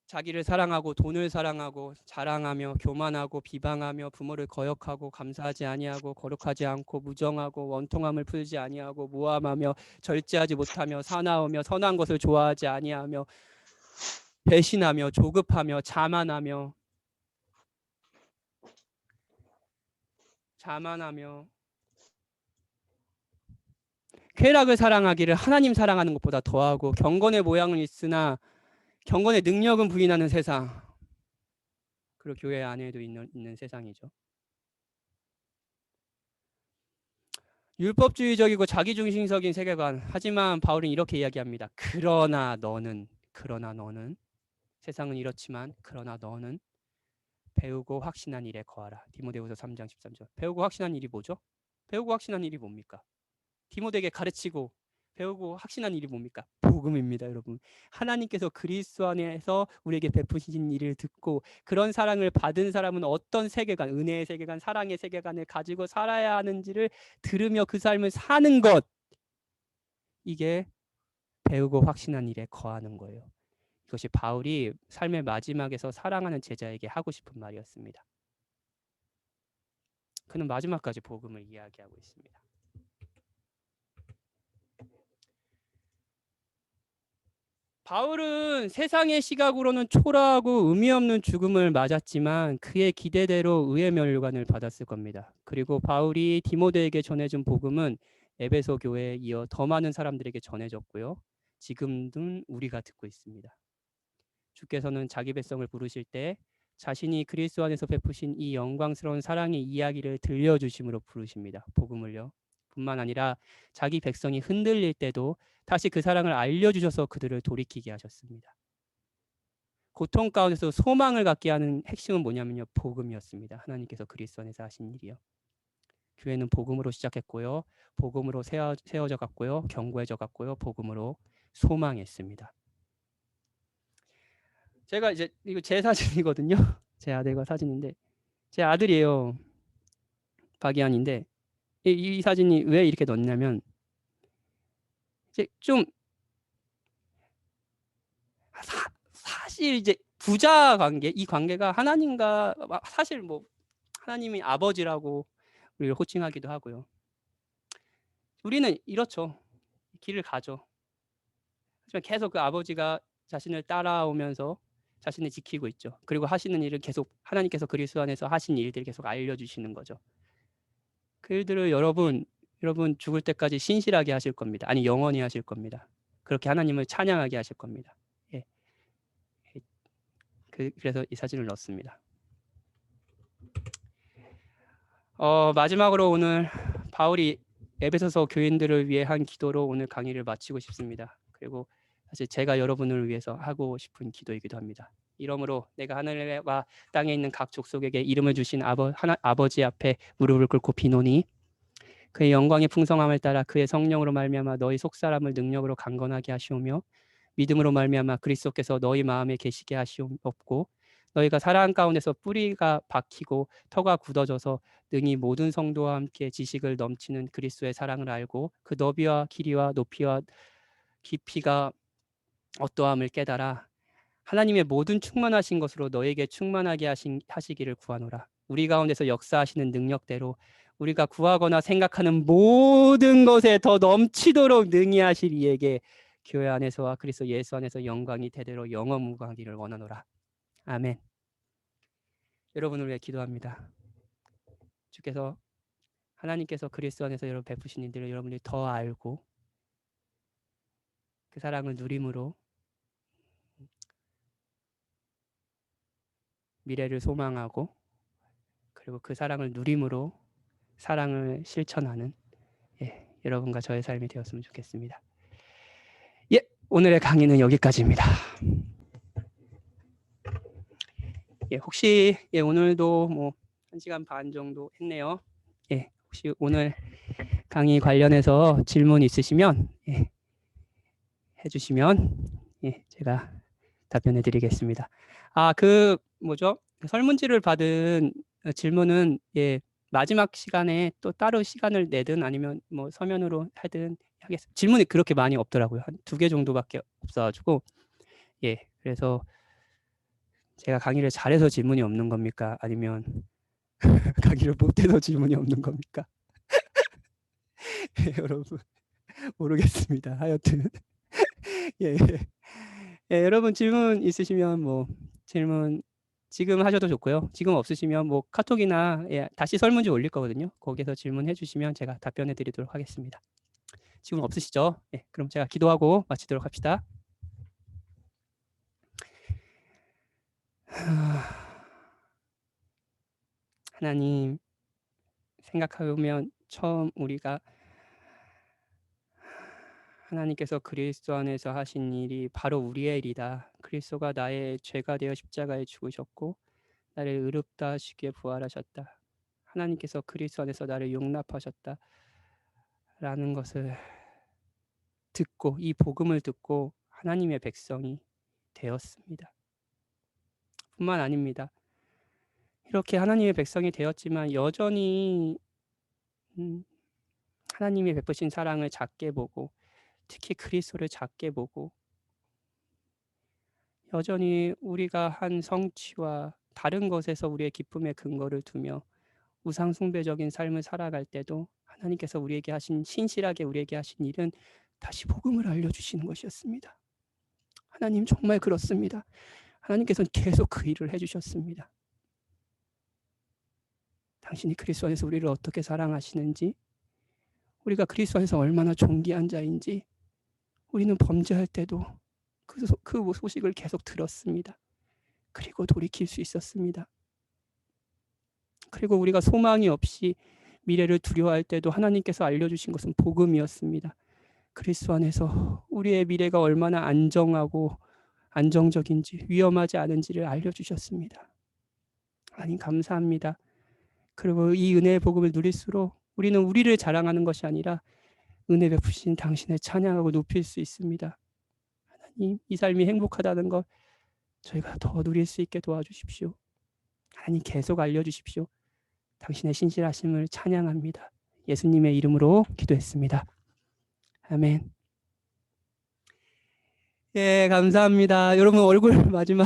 자기를 사랑하고 돈을 사랑하고 자랑하며 교만하고 비방하며 부모를 거역하고 감사하지 아니하고 거룩하지 않고 무정하고 원통함을 풀지 아니하고 모함하며 절제하지 못하며 사나우며 선한 것을 좋아하지 아니하며 배신하며 조급하며 자만하며 쾌락을 사랑하기를 하나님 사랑하는 것보다 더하고 경건의 모양은 있으나 경건의 능력은 부인하는 세상. 그리고 교회 안에도 있는 세상이죠. 율법주의적이고 자기중심적인 세계관. 하지만 바울은 이렇게 이야기합니다. 그러나 너는 세상은 이렇지만 그러나 너는 배우고 확신한 일에 거하라. 디모데후서 3장 13절. 배우고 확신한 일이 뭐죠? 배우고 확신한 일이 뭡니까? 디모데에게 가르치고 배우고 확신한 일이 뭡니까? 복음입니다, 여러분. 하나님께서 그리스도 안에서 우리에게 베푸신 일을 듣고 그런 사랑을 받은 사람은 어떤 세계관, 은혜의 세계관, 사랑의 세계관을 가지고 살아야 하는지를 들으며 그 삶을 사는 것. 이게 배우고 확신한 일에 거하는 거예요. 이것이 바울이 삶의 마지막에서 사랑하는 제자에게 하고 싶은 말이었습니다. 그는 마지막까지 복음을 이야기하고 있습니다. 바울은 세상의 시각으로는 초라하고 의미 없는 죽음을 맞았지만 그의 기대대로 의의 면류관을 받았을 겁니다. 그리고 바울이 디모데에게 전해준 복음은 에베소 교회에 이어 더 많은 사람들에게 전해졌고요. 지금은 우리가 듣고 있습니다. 주께서는 자기 백성을 부르실 때 자신이 그리스도 안에서 베푸신 이 영광스러운 사랑의 이야기를 들려주심으로 부르십니다. 복음을요. 뿐만 아니라 자기 백성이 흔들릴 때도 다시 그 사랑을 알려주셔서 그들을 돌이키게 하셨습니다. 고통 가운데서 소망을 갖게 하는 핵심은 뭐냐면요. 복음이었습니다. 하나님께서 그리스도 안에서 하신 일이요. 교회는 복음으로 시작했고요. 복음으로 세워져 갔고요. 견고해져 갔고요. 복음으로 소망했습니다. 제가 이제 이거 제 사진이거든요. 제 아들과 사진인데 제 아들이에요. 박이한인데 이 사진이 왜 이렇게 넣냐면 이제 좀 사실 이제 부자 관계, 이 관계가 하나님과 사실 뭐 하나님이 아버지라고 우리를 호칭하기도 하고요. 우리는 이렇죠. 길을 가죠. 하지만 계속 그 아버지가 자신을 따라오면서 자신을 지키고 있죠. 그리고 하시는 일을 계속 하나님께서 그리스도 안에서 하신 일들을 계속 알려주시는 거죠. 그 일들을 여러분 죽을 때까지 신실하게 하실 겁니다. 아니 영원히 하실 겁니다. 그렇게 하나님을 찬양하게 하실 겁니다. 예. 그래서 이 사진을 넣었습니다. 마지막으로 오늘 바울이 에베소서 교인들을 위해 한 기도로 오늘 강의를 마치고 싶습니다. 그리고 사실 제가 여러분을 위해서 하고 싶은 기도이기도 합니다. 이러므로 내가 하늘과 땅에 있는 각 족속에게 이름을 주신 아버지 앞에 무릎을 꿇고 비노니 그의 영광의 풍성함을 따라 그의 성령으로 말미암아 너희 속사람을 능력으로 강건하게 하시오며 믿음으로 말미암아 그리스도께서 너희 마음에 계시게 하시옵고 너희가 사랑 가운데서 뿌리가 박히고 터가 굳어져서 능히 모든 성도와 함께 지식을 넘치는 그리스도의 사랑을 알고 그 너비와 길이와 높이와 깊이가 어떠함을 깨달아 하나님의 모든 충만하신 것으로 너에게 충만하게 하시기를 구하노라. 우리 가운데서 역사하시는 능력대로 우리가 구하거나 생각하는 모든 것에 더 넘치도록 능히 하실 이에게 교회 안에서와 그리스도 예수 안에서 영광이 대대로 영원무궁하기를 원하노라. 아멘. 여러분을 위해 기도합니다. 주께서 하나님께서 그리스도 안에서 여러분 베푸신 일들을 여러분이 더 알고 그 사랑을 누림으로 미래를 소망하고 그리고 그 사랑을 누림으로 사랑을 실천하는 여러분과 저의 삶이 되었으면 좋겠습니다. 오늘의 강의는 여기까지입니다. 혹시 오늘도 뭐 1시간 반 정도 했네요. 혹시 오늘 강의 관련해서 질문 있으시면 해주시면 제가 답변해 드리겠습니다. 그 뭐죠? 설문지를 받은 질문은 마지막 시간에 또 따로 시간을 내든 아니면 뭐 서면으로 하든 하겠습니다. 질문이 그렇게 많이 없더라고요. 한 2개 정도밖에 없어가지고 그래서 제가 강의를 잘해서 질문이 없는 겁니까? 아니면 강의를 못해서 질문이 없는 겁니까? 여러분 모르겠습니다. 하여튼 여러분 질문 있으시면 뭐 질문 지금 하셔도 좋고요. 지금 없으시면 뭐 카톡이나 다시 설문지 올릴 거거든요. 거기서 질문해 주시면 제가 답변해 드리도록 하겠습니다. 지금 없으시죠? 그럼 제가 기도하고 마치도록 합시다. 하나님, 생각해보면 처음 우리가 하나님께서 그리스도 안에서 하신 일이 바로 우리의 일이다. 그리스도가 나의 죄가 되어 십자가에 죽으셨고 나를 의롭다 하시기에 부활하셨다. 하나님께서 그리스도 안에서 나를 용납하셨다. 라는 것을 듣고 이 복음을 듣고 하나님의 백성이 되었습니다. 뿐만 아닙니다. 이렇게 하나님의 백성이 되었지만 여전히 하나님이 베푸신 사랑을 작게 보고 특히 그리스도를 작게 보고 여전히 우리가 한 성취와 다른 것에서 우리의 기쁨의 근거를 두며 우상 숭배적인 삶을 살아갈 때도 하나님께서 우리에게 하신 신실하게 우리에게 하신 일은 다시 복음을 알려주시는 것이었습니다. 하나님 정말 그렇습니다. 하나님께서는 계속 그 일을 해주셨습니다. 당신이 그리스도 안에서 우리를 어떻게 사랑하시는지 우리가 그리스도 안에서 얼마나 존귀한 자인지 우리는 범죄할 때도 그 소식을 계속 들었습니다. 그리고 돌이킬 수 있었습니다. 그리고 우리가 소망이 없이 미래를 두려워할 때도 하나님께서 알려주신 것은 복음이었습니다. 그리스도 안에서 우리의 미래가 얼마나 안정하고 안정적인지 위험하지 않은지를 알려주셨습니다. 하나님 감사합니다. 그리고 이 은혜의 복음을 누릴수록 우리는 우리를 자랑하는 것이 아니라 은혜 베푸신 당신을 찬양하고 높일 수 있습니다. 하나님, 이 삶이 행복하다는 것 저희가 더 누릴 수 있게 도와주십시오. 하나님 계속 알려주십시오. 당신의 신실하심을 찬양합니다. 예수님의 이름으로 기도했습니다. 아멘. 예, 감사합니다. 여러분 얼굴 마지막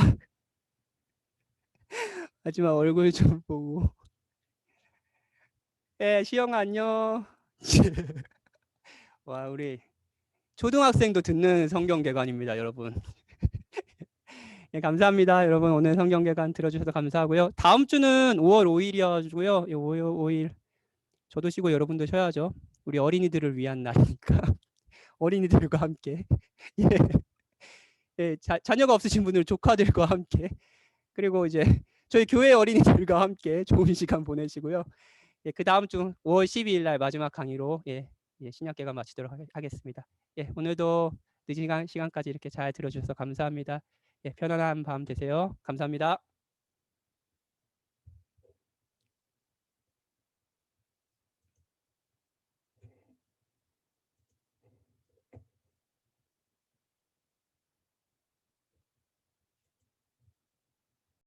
얼굴 좀 보고. 예, 시영아 안녕. 와, 우리 초등학생도 듣는 성경개관입니다, 여러분. 예, 감사합니다. 여러분 오늘 성경개관 들어주셔서 감사하고요. 다음 주는 5월 5일이어가지고요. 5월 5일 저도 쉬고 여러분도 쉬어야죠. 우리 어린이들을 위한 날이니까 어린이들과 함께 예, 예, 자녀가 없으신 분들 조카들과 함께 그리고 이제 저희 교회 어린이들과 함께 좋은 시간 보내시고요. 예, 그 다음 주 5월 12일 날 마지막 강의로 신약개관 마치도록 하겠습니다. 예, 오늘도 늦은 시간까지 이렇게 잘 들어주셔서 감사합니다. 예, 편안한 밤 되세요. 감사합니다.